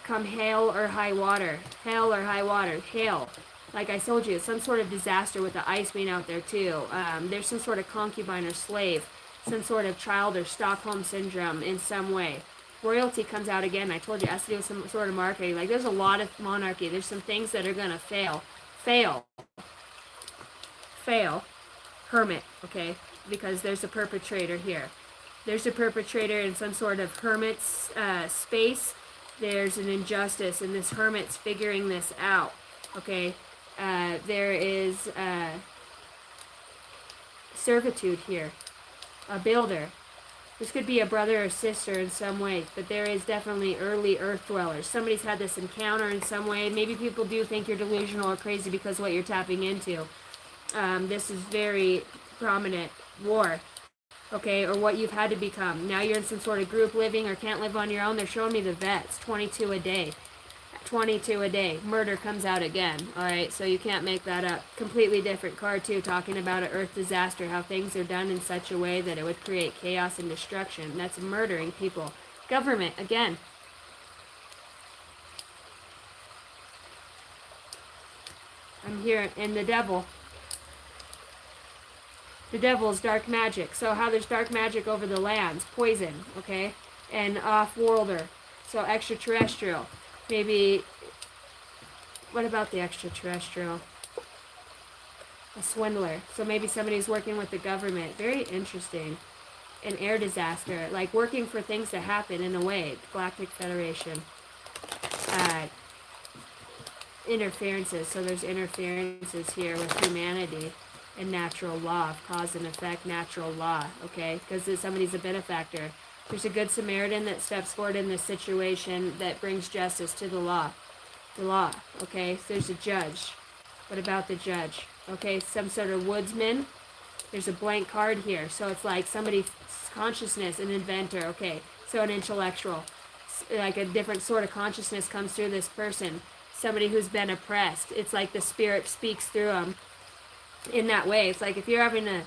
Come hail or high water. Hail or high water. Hail. Like I told you, some sort of disaster with the ice being out there too. There's some sort of concubine or slave. Some sort of child or Stockholm syndrome in some way. Royalty comes out again. I told you it has to do with some sort of monarchy. Like, there's a lot of monarchy. There's some things that are going to fail. Hermit, okay? Because there's a perpetrator here. There's a perpetrator in some sort of hermit's space. There's an injustice, and this hermit's figuring this out, okay? There is servitude here. A builder. This could be a brother or sister in some way, but there is definitely early earth dwellers. Somebody's had this encounter in some way. Maybe people do think you're delusional or crazy because of what you're tapping into. This is very prominent. War, okay, or what you've had to become. Now you're in some sort of group living or can't live on your own. They're showing me the vets. 22 a day. 22 a day. Murder comes out again. Alright, so you can't make that up. Completely different card too, talking about an earth disaster, how things are done in such a way that it would create chaos and destruction. That's murdering people. Government, again. I'm here, and the devil. The devil is dark magic. So how there's dark magic over the lands. Poison, okay? And off-worlder. So extraterrestrial. Maybe, what about the extraterrestrial? A swindler. So maybe somebody's working with the government. Very interesting. An air disaster. Like working for things to happen in a way. Galactic Federation. Interferences. So there's interferences here with humanity and natural law. Cause and effect, natural law. Okay? Because somebody's a benefactor. There's a good Samaritan that steps forward in this situation that brings justice to the law. The law, okay? So there's a judge. What about the judge? Okay, some sort of woodsman. There's a blank card here. So it's like somebody's consciousness, an inventor, okay? So an intellectual. Like a different sort of consciousness comes through this person. Somebody who's been oppressed. It's like the spirit speaks through them in that way. It's like if you're having a...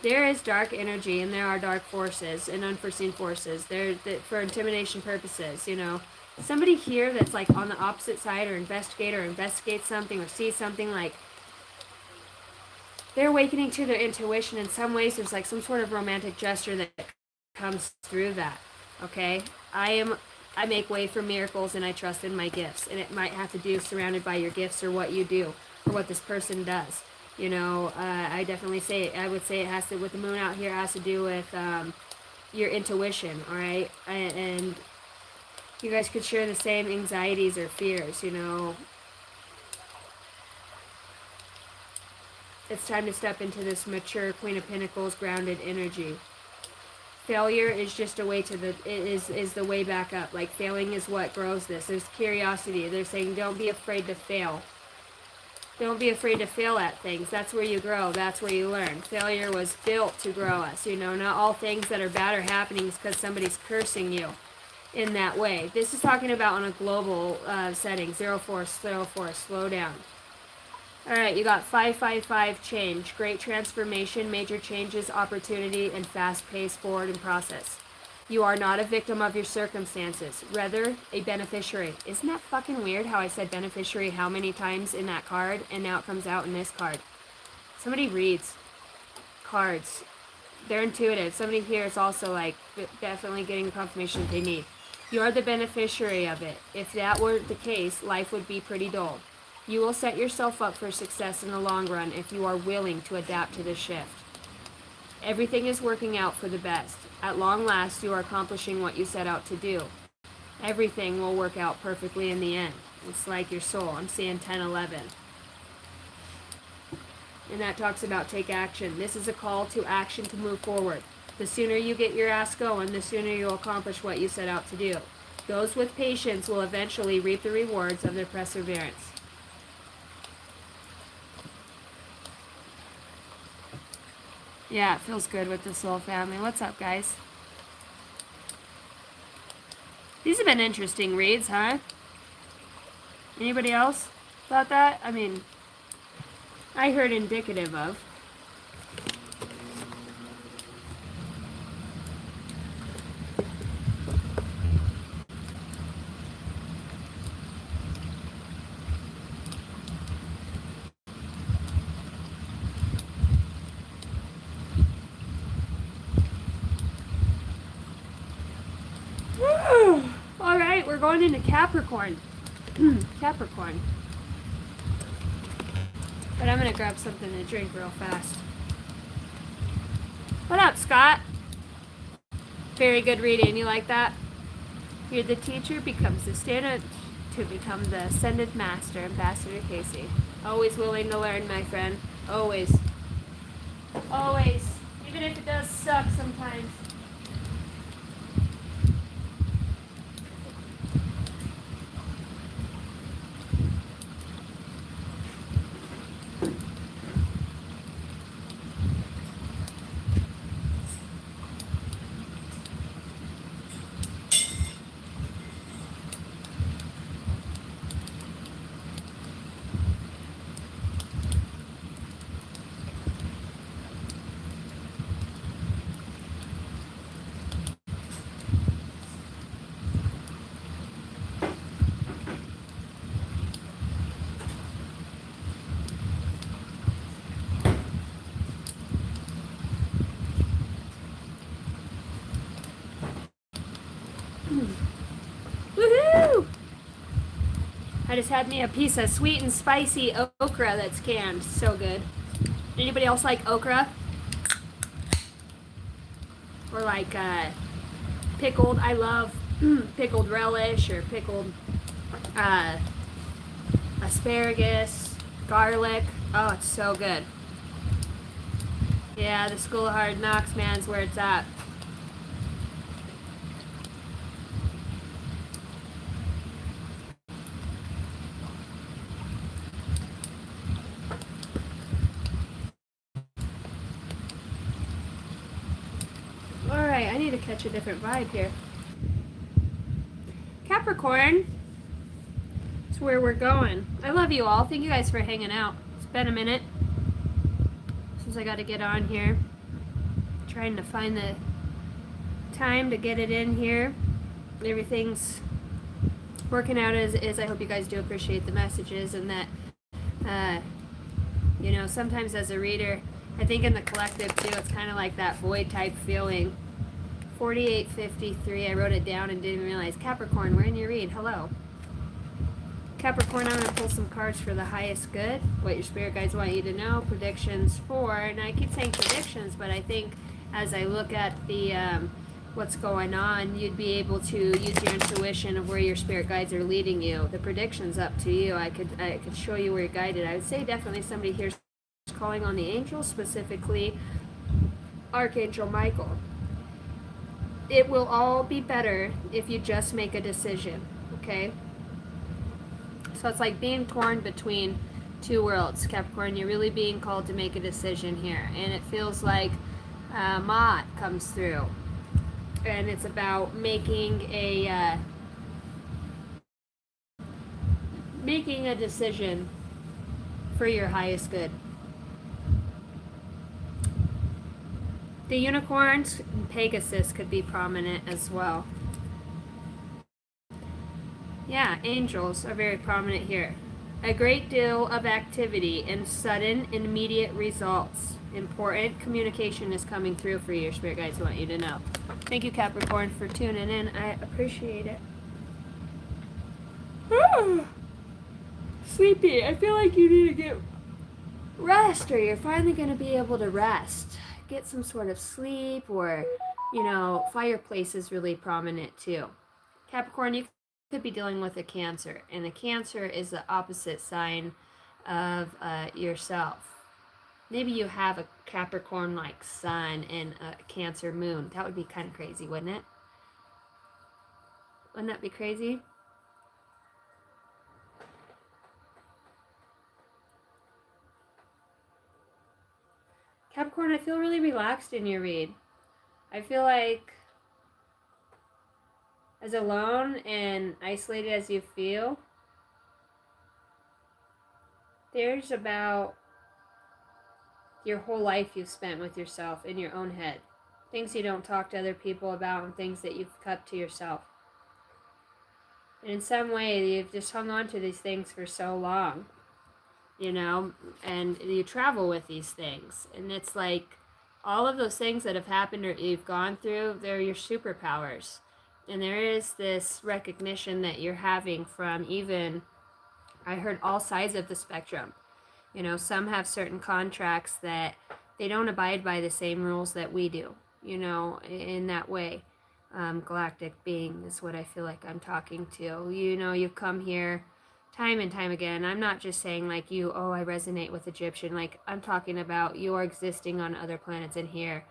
There is dark energy, and there are dark forces and unforeseen forces. They're for intimidation purposes, you know. Somebody here that's like on the opposite side or investigates something or sees something, like they're awakening to their intuition. In some ways, there's like some sort of romantic gesture that comes through that, okay? I make way for miracles, and I trust in my gifts. And it might have to do surrounded by your gifts or what you do or what this person does. You know, I definitely say, I would say it has to, with the moon out here, it has to do with your intuition, all right? And you guys could share the same anxieties or fears, you know. It's time to step into this mature Queen of Pentacles grounded energy. Failure is just a way to the, is the way back up. Like failing is what grows this. There's curiosity. They're saying don't be afraid to fail. Don't be afraid to fail at things. That's where you grow. That's where you learn. Failure was built to grow us. You know, not all things that are bad are happening because somebody's cursing you in that way. This is talking about on a global setting. 0404, slow down. All right, you got 555, change. Great transformation, major changes, opportunity, and fast-paced forward in process. You are not a victim of your circumstances, rather a beneficiary. Isn't that fucking weird how I said beneficiary how many times in that card, and now it comes out in this card? Somebody reads cards. They're intuitive. Somebody here is also like definitely getting the confirmation that they need. You're the beneficiary of it. If that were the case, life would be pretty dull. You will set yourself up for success in the long run if you are willing to adapt to the shift. Everything is working out for the best. At long last, you are accomplishing what you set out to do. Everything will work out perfectly in the end. It's like your soul. I'm seeing 10:11. And that talks about take action. This is a call to action to move forward. The sooner you get your ass going, the sooner you'll accomplish what you set out to do. Those with patience will eventually reap the rewards of their perseverance. Yeah, it feels good with the soul family. What's up, guys? These have been interesting reads, huh? Anybody else thought that? I mean, I heard indicative of. All right, we're going into Capricorn. Capricorn. But I'm gonna grab something to drink real fast. What up, Scott? Very good reading. You like that? Here, the teacher becomes the student to become the ascended master, Ambassador Casey. Always willing to learn, my friend. Always. Always. Even if it does suck sometimes. Woohoo! I just had me a piece of sweet and spicy okra that's canned. So good. Anybody else like okra? Or like pickled? I love pickled relish or pickled asparagus, garlic. Oh, it's so good. Yeah, the School of Hard Knocks, man, is where it's at. Alright, I need to catch a different vibe here. Capricorn is where we're going. I love you all. Thank you guys for hanging out. It's been a minute since I got to get on here. Trying to find the time to get it in here. Everything's working out as is. I hope you guys do appreciate the messages and that, you know, sometimes as a reader, I think in the collective too, it's kind of like that void type feeling. 4853, I wrote it down and didn't realize. Capricorn, we're in your read. Hello. Capricorn, I'm going to pull some cards for the highest good. What your spirit guides want you to know. Predictions for, and I keep saying predictions, but I think as I look at the what's going on, you'd be able to use your intuition of where your spirit guides are leading you. The prediction's up to you. I could show you where you're guided. I would say definitely somebody here's calling on the angels, specifically Archangel Michael. It will all be better if you just make a decision, okay? So it's like being torn between two worlds, Capricorn. You're really being called to make a decision here. And it feels like Ma'at comes through. And it's about making a decision for your highest good. The unicorns and Pegasus could be prominent as well. Yeah, angels are very prominent here. A great deal of activity and sudden, immediate results. Important communication is coming through for you. Your spirit guides want you to know. Thank you, Capricorn, for tuning in. I appreciate it. Sleepy. I feel like you need to get rest, or you're finally going to be able to rest. Get some sort of sleep, or, fireplace is really prominent too. Capricorn, you could be dealing with a Cancer, and a Cancer is the opposite sign of yourself. Maybe you have a Capricorn-like sun and a Cancer moon. That would be kind of crazy, wouldn't it? Wouldn't that be crazy? Capricorn, I feel really relaxed in your read. I feel like as alone and isolated as you feel, there's about your whole life you've spent with yourself in your own head. Things you don't talk to other people about and things that you've kept to yourself. And in some way, you've just hung on to these things for so long, and you travel with these things. And it's like all of those things that have happened or you've gone through, they're your superpowers. And there is this recognition that you're having from even, I heard all sides of the spectrum. Some have certain contracts that they don't abide by the same rules that we do, in that way. Galactic being is what I feel like I'm talking to. You've come here time and time again. I'm not just saying like I resonate with Egyptian. Like, I'm talking about you're existing on other planets in here.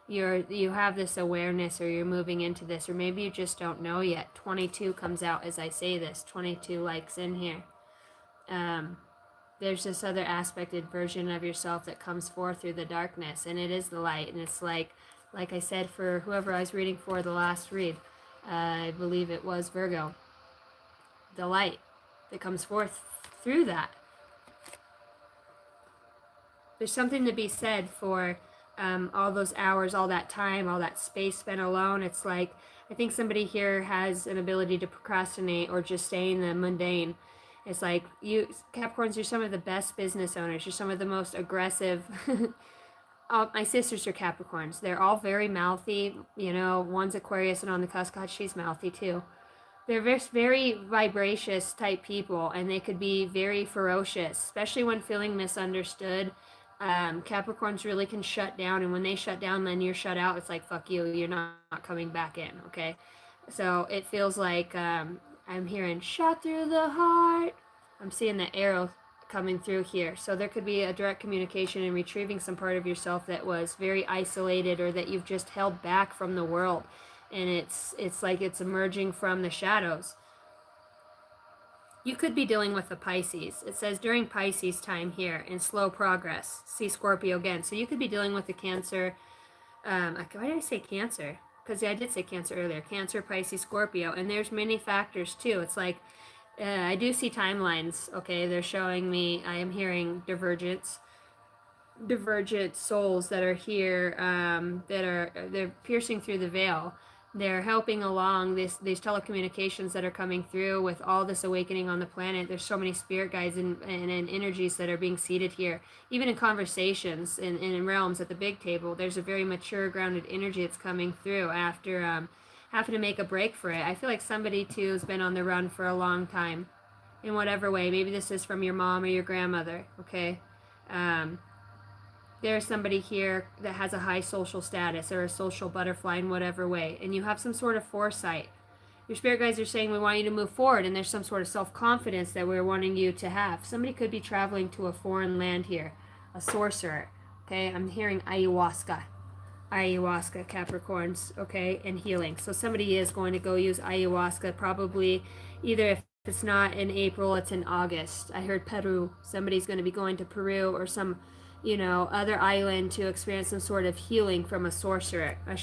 You have this awareness, or you're moving into this, or maybe you just don't know yet. 22 comes out as I say this. 22 likes in here. There's this other aspected version of yourself that comes forth through the darkness, and it is the light. And it's like I said, for whoever I was reading for the last read, I believe it was Virgo, the light that comes forth through that. There's something to be said for all those hours, all that time, all that space spent alone. It's like, I think somebody here has an ability to procrastinate or just stay in the mundane. It's like, you Capricorns, you're some of the best business owners. You're some of the most aggressive. My sisters are Capricorns. They're all very mouthy. One's Aquarius and on the cusp. God, she's mouthy too. They're very vivacious type people, and they could be very ferocious, especially when feeling misunderstood. Capricorns really can shut down, and when they shut down, then you're shut out. It's like, fuck you, you're not coming back in, okay? So it feels like I'm hearing shot through the heart. I'm seeing the arrow coming through here. So there could be a direct communication and retrieving some part of yourself that was very isolated, or that you've just held back from the world. And it's like it's emerging from the shadows. You could be dealing with a Pisces. It says during Pisces time here in slow progress. See Scorpio again. So you could be dealing with a Cancer. Why did I say Cancer? Because I did say Cancer earlier. Cancer, Pisces, Scorpio. And there's many factors too. It's like, I do see timelines. Okay, they're showing me, I am hearing divergent souls that are here, they're piercing through the veil. They're helping along these telecommunications that are coming through with all this awakening on the planet. There's so many spirit guides and energies that are being seated here. Even in conversations in realms at the big table, there's a very mature, grounded energy that's coming through after having to make a break for it. I feel like somebody too has been on the run for a long time, in whatever way. Maybe this is from your mom or your grandmother, okay? There's somebody here that has a high social status or a social butterfly in whatever way, and you have some sort of foresight. Your spirit guides are saying we want you to move forward, and there's some sort of self-confidence that we're wanting you to have. Somebody could be traveling to a foreign land here, a sorcerer, okay? I'm hearing ayahuasca, Capricorns, okay, and healing. So somebody is going to go use ayahuasca, probably either, if it's not in April, it's in August. I heard Peru. Somebody's going to be going to Peru or some other island to experience some sort of healing from a sorcerer, a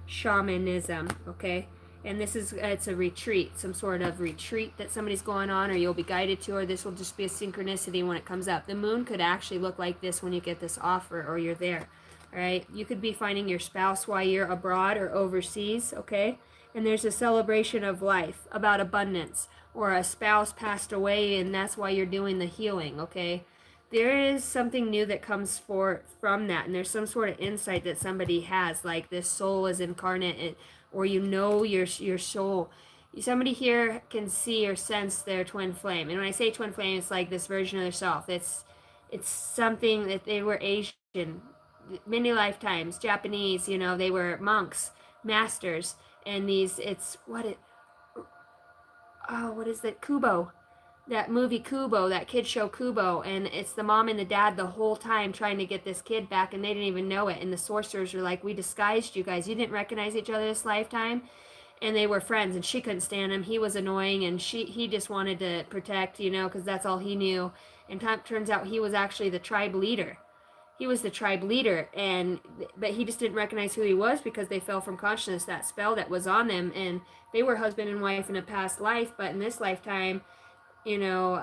shamanism, okay? And it's a retreat, some sort of retreat that somebody's going on, or you'll be guided to, or this will just be a synchronicity when it comes up. The moon could actually look like this when you get this offer or you're there, all right? You could be finding your spouse while you're abroad or overseas, okay? and there's a celebration of life, about abundance, or a spouse passed away and that's why you're doing the healing, okay? There is something new that comes from that, and there's some sort of insight that somebody has, like this soul is incarnate, or you know your soul. Somebody here can see or sense their twin flame, and when I say twin flame, it's like this version of themselves. It's something that they were Asian, many lifetimes, Japanese. You know, they were monks, masters, and these. It's what it. Oh, what is that? Kubo, that movie Kubo, that kid show Kubo, and it's the mom and the dad the whole time trying to get this kid back, and they didn't even know it. And the sorcerers were like, "We disguised you guys. You didn't recognize each other this lifetime." And they were friends, and she couldn't stand him. He was annoying, and he just wanted to protect, you know, because that's all he knew. And turns out he was actually the tribe leader. He was the tribe leader, but he just didn't recognize who he was because they fell from consciousness, that spell that was on them, and they were husband and wife in a past life, but in this lifetime, you know,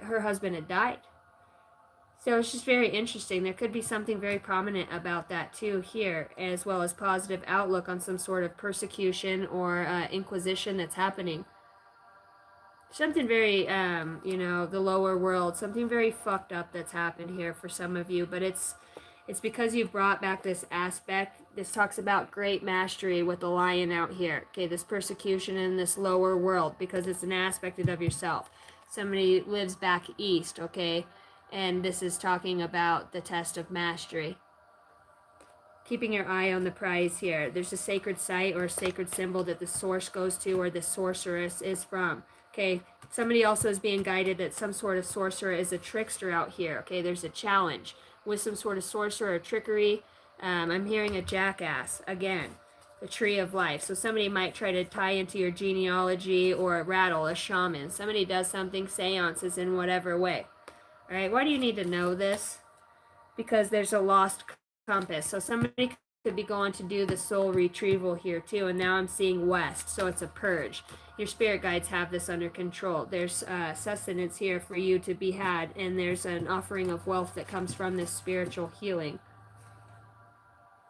her husband had died. So it's just very interesting. There could be something very prominent about that too here, as well as positive outlook on some sort of persecution or inquisition that's happening. Something very, you know, the lower world, something very fucked up that's happened here for some of you, but it's because you've brought back this aspect. This talks about great mastery with the lion out here. Okay, this persecution in this lower world, because it's an aspect of yourself. Somebody lives back east, okay? And this is talking about the test of mastery. Keeping your eye on the prize here. There's a sacred site or a sacred symbol that the source goes to, or the sorceress is from. Okay, somebody also is being guided that some sort of sorcerer is a trickster out here. Okay, there's a challenge with some sort of sorcerer or trickery. I'm hearing a jackass again. The tree of life. So somebody might try to tie into your genealogy, or rattle a shaman. Somebody does something, seances in whatever way. All right, why do you need to know this? Because there's a lost compass. So somebody could be going to do the soul retrieval here too, and now I'm seeing west, so it's a purge. Your spirit guides have this under control. There's sustenance here for you to be had, and there's an offering of wealth that comes from this spiritual healing.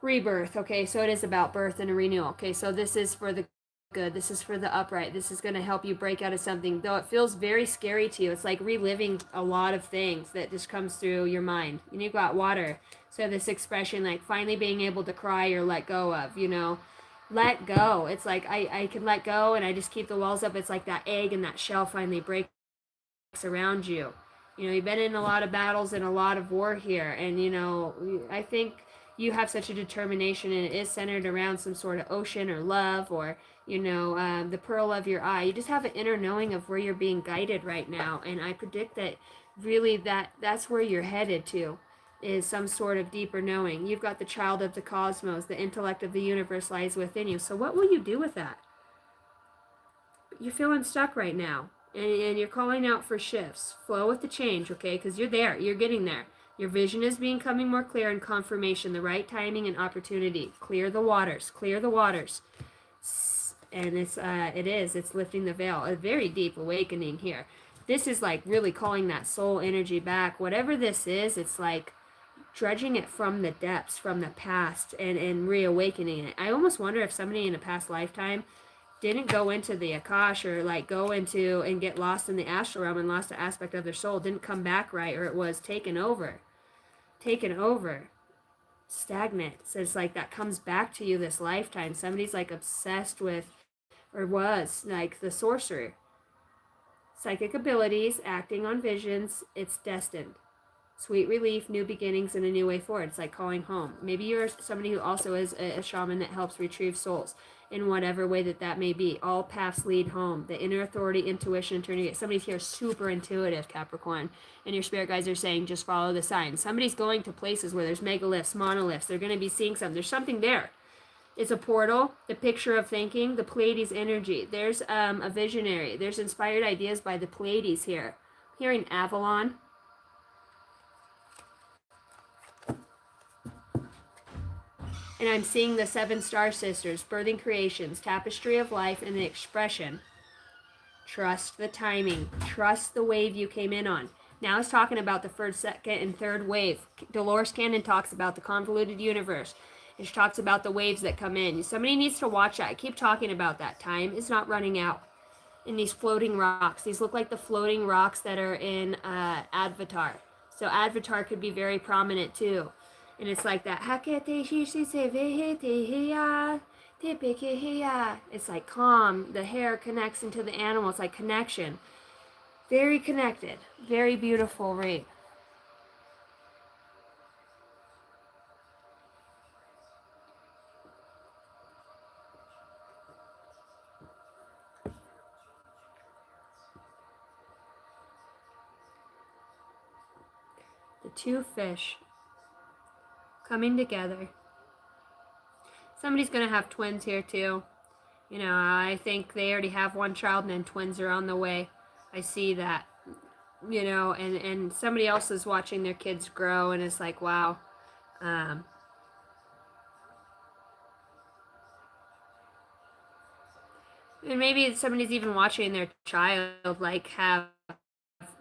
Rebirth. Okay, so it is about birth and a renewal. Okay, so this is for the good. This is for the upright. This is going to help you break out of something, though it feels very scary to you. It's like reliving a lot of things that just comes through your mind. And you've got water, so this expression, like finally being able to cry or let go of, you know, let go. It's like I can let go, and I just keep the walls up. It's like that egg and that shell finally breaks around you. You know, you've been in a lot of battles and a lot of war here, and you know, I think you have such a determination, and it is centered around some sort of ocean or love, or you know, the pearl of your eye. You just have an inner knowing of where you're being guided right now, and I predict that really that's where you're headed to, is some sort of deeper knowing. You've got the child of the cosmos, the intellect of the universe lies within you. So what will you do with that? You're feeling stuck right now, and you're calling out for shifts. Flow with the change, okay? Because you're there, you're getting there. Your vision is becoming more clear, and confirmation, the right timing and opportunity. Clear the waters, clear the waters. And it's lifting the veil. A very deep awakening here. This is like really calling that soul energy back. Whatever this is, it's like dredging it from the depths, from the past, and reawakening it. I almost wonder if somebody in a past lifetime didn't go into the Akash, or like go into and get lost in the astral realm and lost an aspect of their soul, didn't come back right, or it was taken over. Stagnant. So it's like that comes back to you this lifetime. Somebody's like obsessed with, or was, like the sorcerer. Psychic abilities, acting on visions, it's destined. Sweet relief, new beginnings, and a new way forward. It's like calling home. Maybe you're somebody who also is a shaman that helps retrieve souls in whatever way that may be. All paths lead home. The inner authority, intuition, eternity. Somebody's here super intuitive, Capricorn, and your spirit guides are saying just follow the signs. Somebody's going to places where there's megaliths, monoliths. They're going to be seeing something. There's something there. It's a portal, the picture of thinking, the Pleiades energy. There's a visionary. There's inspired ideas by the Pleiades here. I'm hearing Avalon. And I'm seeing the 7 star sisters, birthing creations, tapestry of life, and the expression. Trust the timing. Trust the wave you came in on. Now it's talking about the first, second, and third wave. Dolores Cannon talks about the convoluted universe. It talks about the waves that come in. Somebody needs to watch that. I keep talking about that. Time is not running out. In these floating rocks. These look like the floating rocks that are in Avatar. So Avatar could be very prominent too. And it's like that. It's like calm. The hair connects into the animal. It's like connection. Very connected. Very beautiful read. The two fish coming together. Somebody's going to have twins here too. You know, I think they already have one child and then twins are on the way. I see that. You know, and somebody else is watching their kids grow and it's like, wow. And maybe somebody's even watching their child like have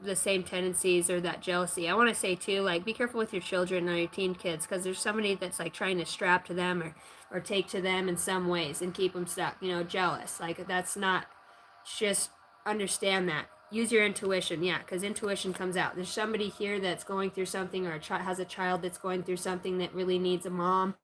the same tendencies or that jealousy. I want to say too, like, be careful with your children or your teen kids, because there's somebody that's like trying to strap to them or take to them in some ways and keep them stuck, you know, jealous. Like, that's not, just understand that. Use your intuition, yeah, because intuition comes out. There's somebody here that's going through something, or has a child that's going through something that really needs a mom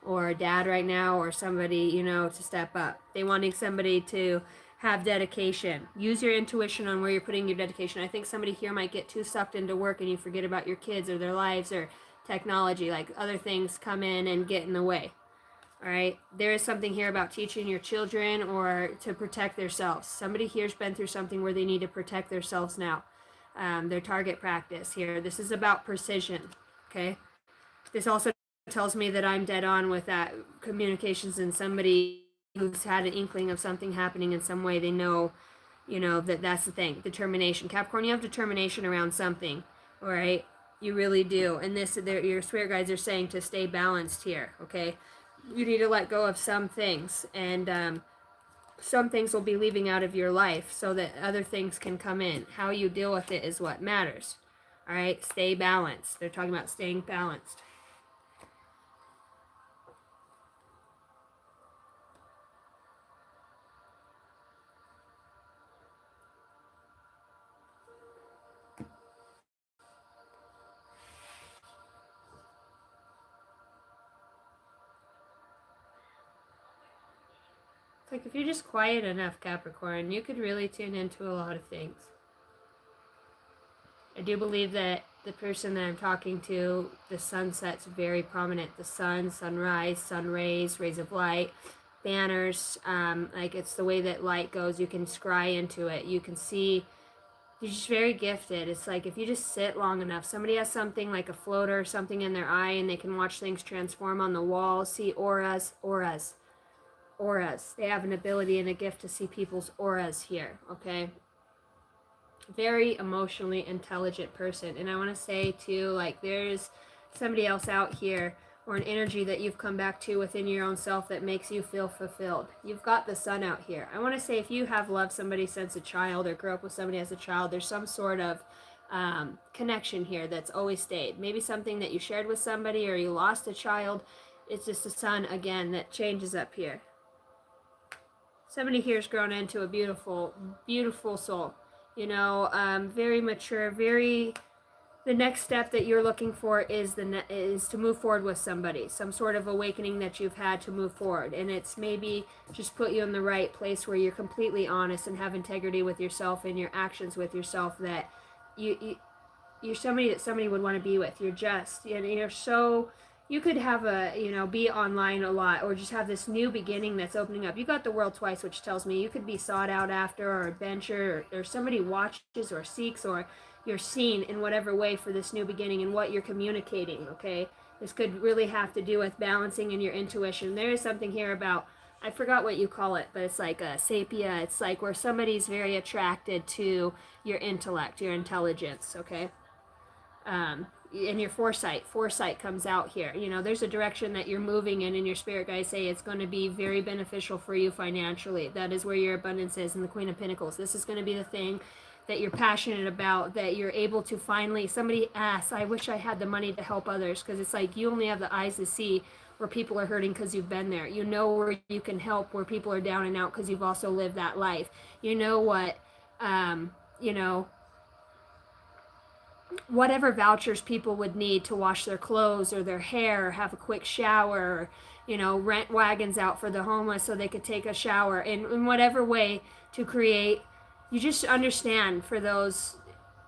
or a dad right now, or somebody, you know, to step up. They wanting somebody to have dedication. Use your intuition on where you're putting your dedication. I think somebody here might get too sucked into work and you forget about your kids or their lives or technology. Like, other things come in and get in the way. All right, there is something here about teaching your children or to protect themselves. Somebody here's been through something where they need to protect themselves now. Their target practice here. This is about precision. Okay, this also tells me that I'm dead on with that communications, and somebody who's had an inkling of something happening in some way. They know, you know, that's the thing. Determination. Capricorn, you have determination around something. All right, you really do. And this, your spirit guides are saying to stay balanced here. Okay. You need to let go of some things, and some things will be leaving out of your life so that other things can come in. How you deal with it is what matters. All right, stay balanced. They're talking about staying balanced. It's like if you're just quiet enough, Capricorn, you could really tune into a lot of things. I do believe that the person that I'm talking to, the sunset's very prominent. The sun, sunrise, sun rays, rays of light, banners. Like, it's the way that light goes. You can scry into it. You can see. You're just very gifted. It's like if you just sit long enough, somebody has something like a floater or something in their eye and they can watch things transform on the wall, see auras. They have an ability and a gift to see people's auras here, okay? Very emotionally intelligent person. And I want to say too, like, there's somebody else out here or an energy that you've come back to within your own self that makes you feel fulfilled. You've got the sun out here. I want to say if you have loved somebody since a child or grew up with somebody as a child, there's some sort of connection here that's always stayed. Maybe something that you shared with somebody or you lost a child. It's just the sun again that changes up here. Somebody here has grown into a beautiful, beautiful soul. You know, very mature, very. The next step that you're looking for is to move forward with somebody, some sort of awakening that you've had to move forward, and it's maybe just put you in the right place where you're completely honest and have integrity with yourself and your actions with yourself. That you're somebody that somebody would want to be with. You're just, you know, you're so. You could have be online a lot, or just have this new beginning that's opening up. You got the world twice, which tells me you could be sought out after, or adventure, or somebody watches or seeks, or you're seen in whatever way for this new beginning and what you're communicating, okay? This could really have to do with balancing in your intuition. There is something here about, I forgot what you call it, but it's like a sapia. It's like where somebody's very attracted to your intellect, your intelligence, okay? And your foresight comes out here. You know, there's a direction that you're moving in, and your spirit guides say it's going to be very beneficial for you financially. That is where your abundance is in the Queen of Pentacles. This is going to be the thing that you're passionate about, that you're able to finally. Somebody asks, I wish I had the money to help others, because it's like you only have the eyes to see where people are hurting because you've been there. You know where you can help where people are down and out because you've also lived that life. You know what, you know, whatever vouchers people would need to wash their clothes or their hair, or have a quick shower, or, you know, rent wagons out for the homeless so they could take a shower, in whatever way to create. You just understand for those,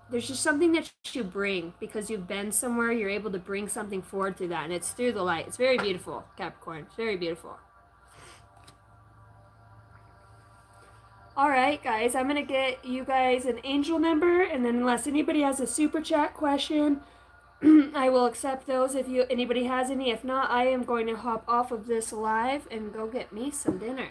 there's just something that you bring because you've been somewhere. You're able to bring something forward through that, and it's through the light. It's very beautiful, Capricorn. It's very beautiful. All right, guys, I'm going to get you guys an angel number, and then unless anybody has a super chat question, I will accept those if anybody has any. If not, I am going to hop off of this live and go get me some dinner.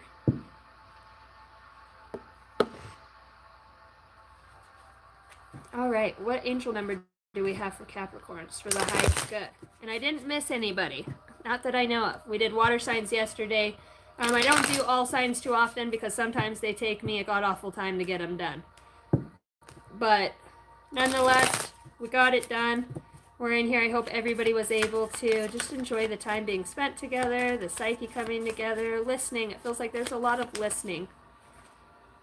All right, what angel number do we have for Capricorns for the highest good? And I didn't miss anybody, not that I know of. We did water signs yesterday. I don't do all signs too often because sometimes they take me a god-awful time to get them done. But nonetheless, we got it done. We're in here. I hope everybody was able to just enjoy the time being spent together, the psyche coming together, listening. It feels like there's a lot of listening.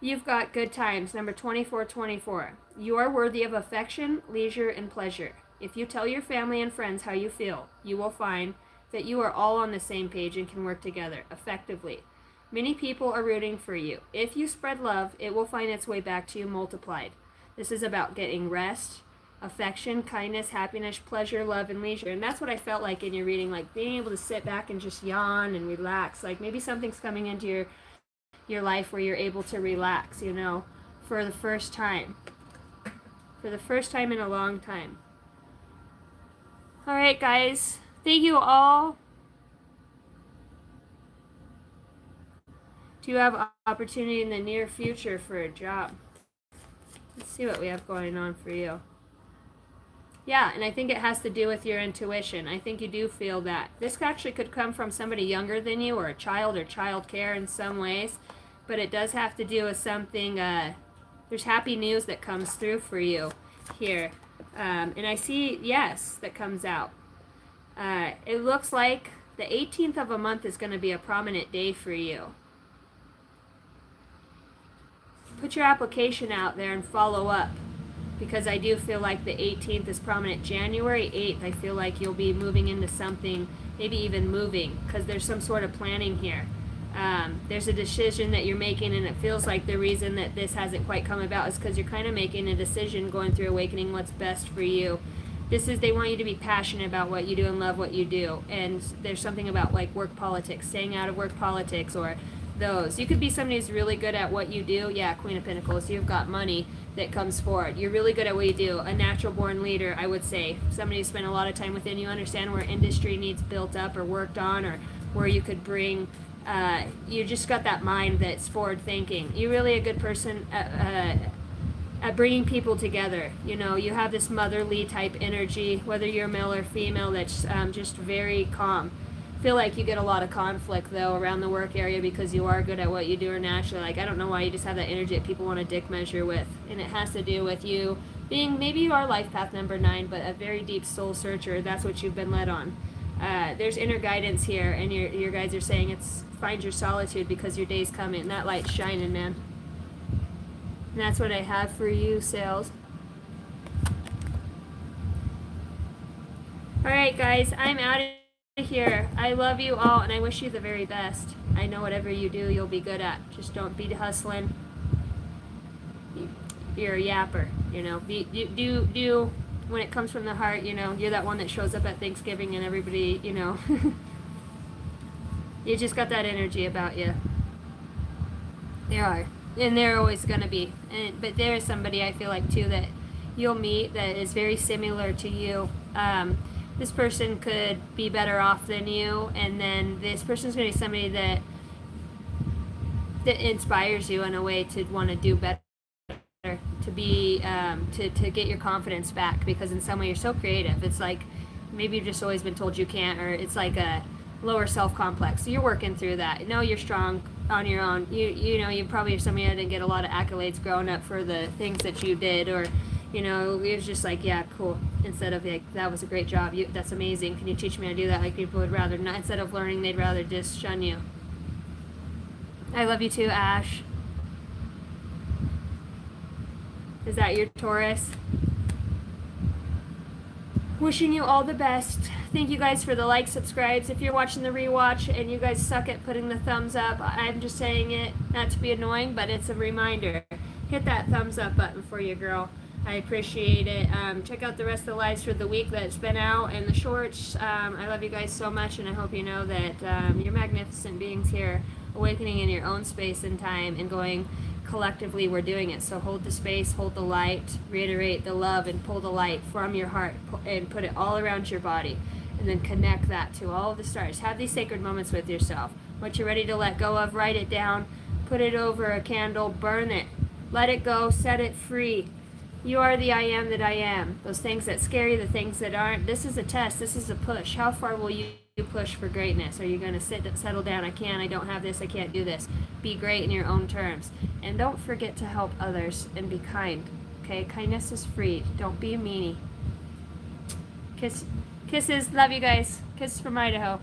You've got good times, number 2424. You are worthy of affection, leisure, and pleasure. If you tell your family and friends how you feel, you will find that you are all on the same page and can work together effectively. Many people are rooting for you. If you spread love, it will find its way back to you multiplied. This is about getting rest, affection, kindness, happiness, pleasure, love, and leisure. And that's what I felt like in your reading, like being able to sit back and just yawn and relax. Like maybe something's coming into your life where you're able to relax, you know, for the first time. For the first time in a long time. All right, guys. Thank you all. Do you have opportunity in the near future for a job? Let's see what we have going on for you. Yeah, and I think it has to do with your intuition. I think you do feel that. This actually could come from somebody younger than you or a child or child care in some ways. But it does have to do with something, there's happy news that comes through for you here. And I see yes that comes out. It looks like the 18th of a month is going to be a prominent day for you. Put your application out there and follow up, because I do feel like the 18th is prominent. January 8th, I feel like you'll be moving into something, maybe even moving, because there's some sort of planning here. There's a decision that you're making, and it feels like the reason that this hasn't quite come about is because you're kind of making a decision, going through awakening what's best for you. They want you to be passionate about what you do and love what you do. And there's something about like work politics, staying out of work politics, or those. You could be somebody who's really good at what you do. Yeah, Queen of Pentacles, you've got money that comes forward. You're really good at what you do. A natural born leader, I would say. Somebody who spent a lot of time within. You understand where industry needs built up or worked on, or where you could bring, you just got that mind that's forward thinking. You're really a good person at bringing people together. You know, you have this motherly type energy, whether you're male or female, that's just very calm. Feel like you get a lot of conflict though around the work area because you are good at what you do, or naturally, like, I don't know why you just have that energy that people want to dick measure with. And it has to do with you being, maybe you are life path number 9, but a very deep soul searcher. That's what you've been led on. There's inner guidance here, and your guides are saying it's find your solitude because your day's coming, and that light's shining, man. And that's what I have for you, Sales. Alright guys, I'm out of here. I love you all, and I wish you the very best. I know whatever you do, you'll be good at. Just don't be hustling. You're a yapper, you know. Do when it comes from the heart, you know. You're that one that shows up at Thanksgiving and everybody, you know. You just got that energy about you. There are. And they're always going to be. But there is somebody I feel like too that you'll meet that is very similar to you. This person could be better off than you, and then this person's going to be somebody that inspires you in a way to want to do better, to be to get your confidence back, because in some way you're so creative. It's like maybe you've just always been told you can't, or it's like a lower self-complex. So you're working through that. No, you're strong on your own. You know, you probably are somebody that didn't get a lot of accolades growing up for the things that you did, or You know, it was just like, yeah, cool. Instead of like, that was a great job. That's amazing. Can you teach me how to do that? Like people would rather not. Instead of learning, they'd rather just shun you. I love you too, Ash. Is that your Taurus? Wishing you all the best. Thank you guys for the likes, subscribes. If you're watching the rewatch and you guys suck at putting the thumbs up, I'm just saying it not to be annoying, but it's a reminder. Hit that thumbs up button for you, girl. I appreciate it. Check out the rest of the lives for the week that's been out and the shorts. I love you guys so much, and I hope you know that you're magnificent beings here, awakening in your own space and time and going collectively. We're doing it. So hold the space, hold the light, reiterate the love, and pull the light from your heart and put it all around your body. And then connect that to all of the stars. Have these sacred moments with yourself. What you're ready to let go of, write it down, put it over a candle, burn it, let it go, set it free. You are the I am that I am. Those things that scare you, the things that aren't. This is a test. This is a push. How far will you push for greatness? Are you going to settle down? I don't have this, I can't do this. Be great in your own terms. And don't forget to help others and be kind. Okay? Kindness is free. Don't be a meanie. Kisses. Love you guys. Kisses from Idaho.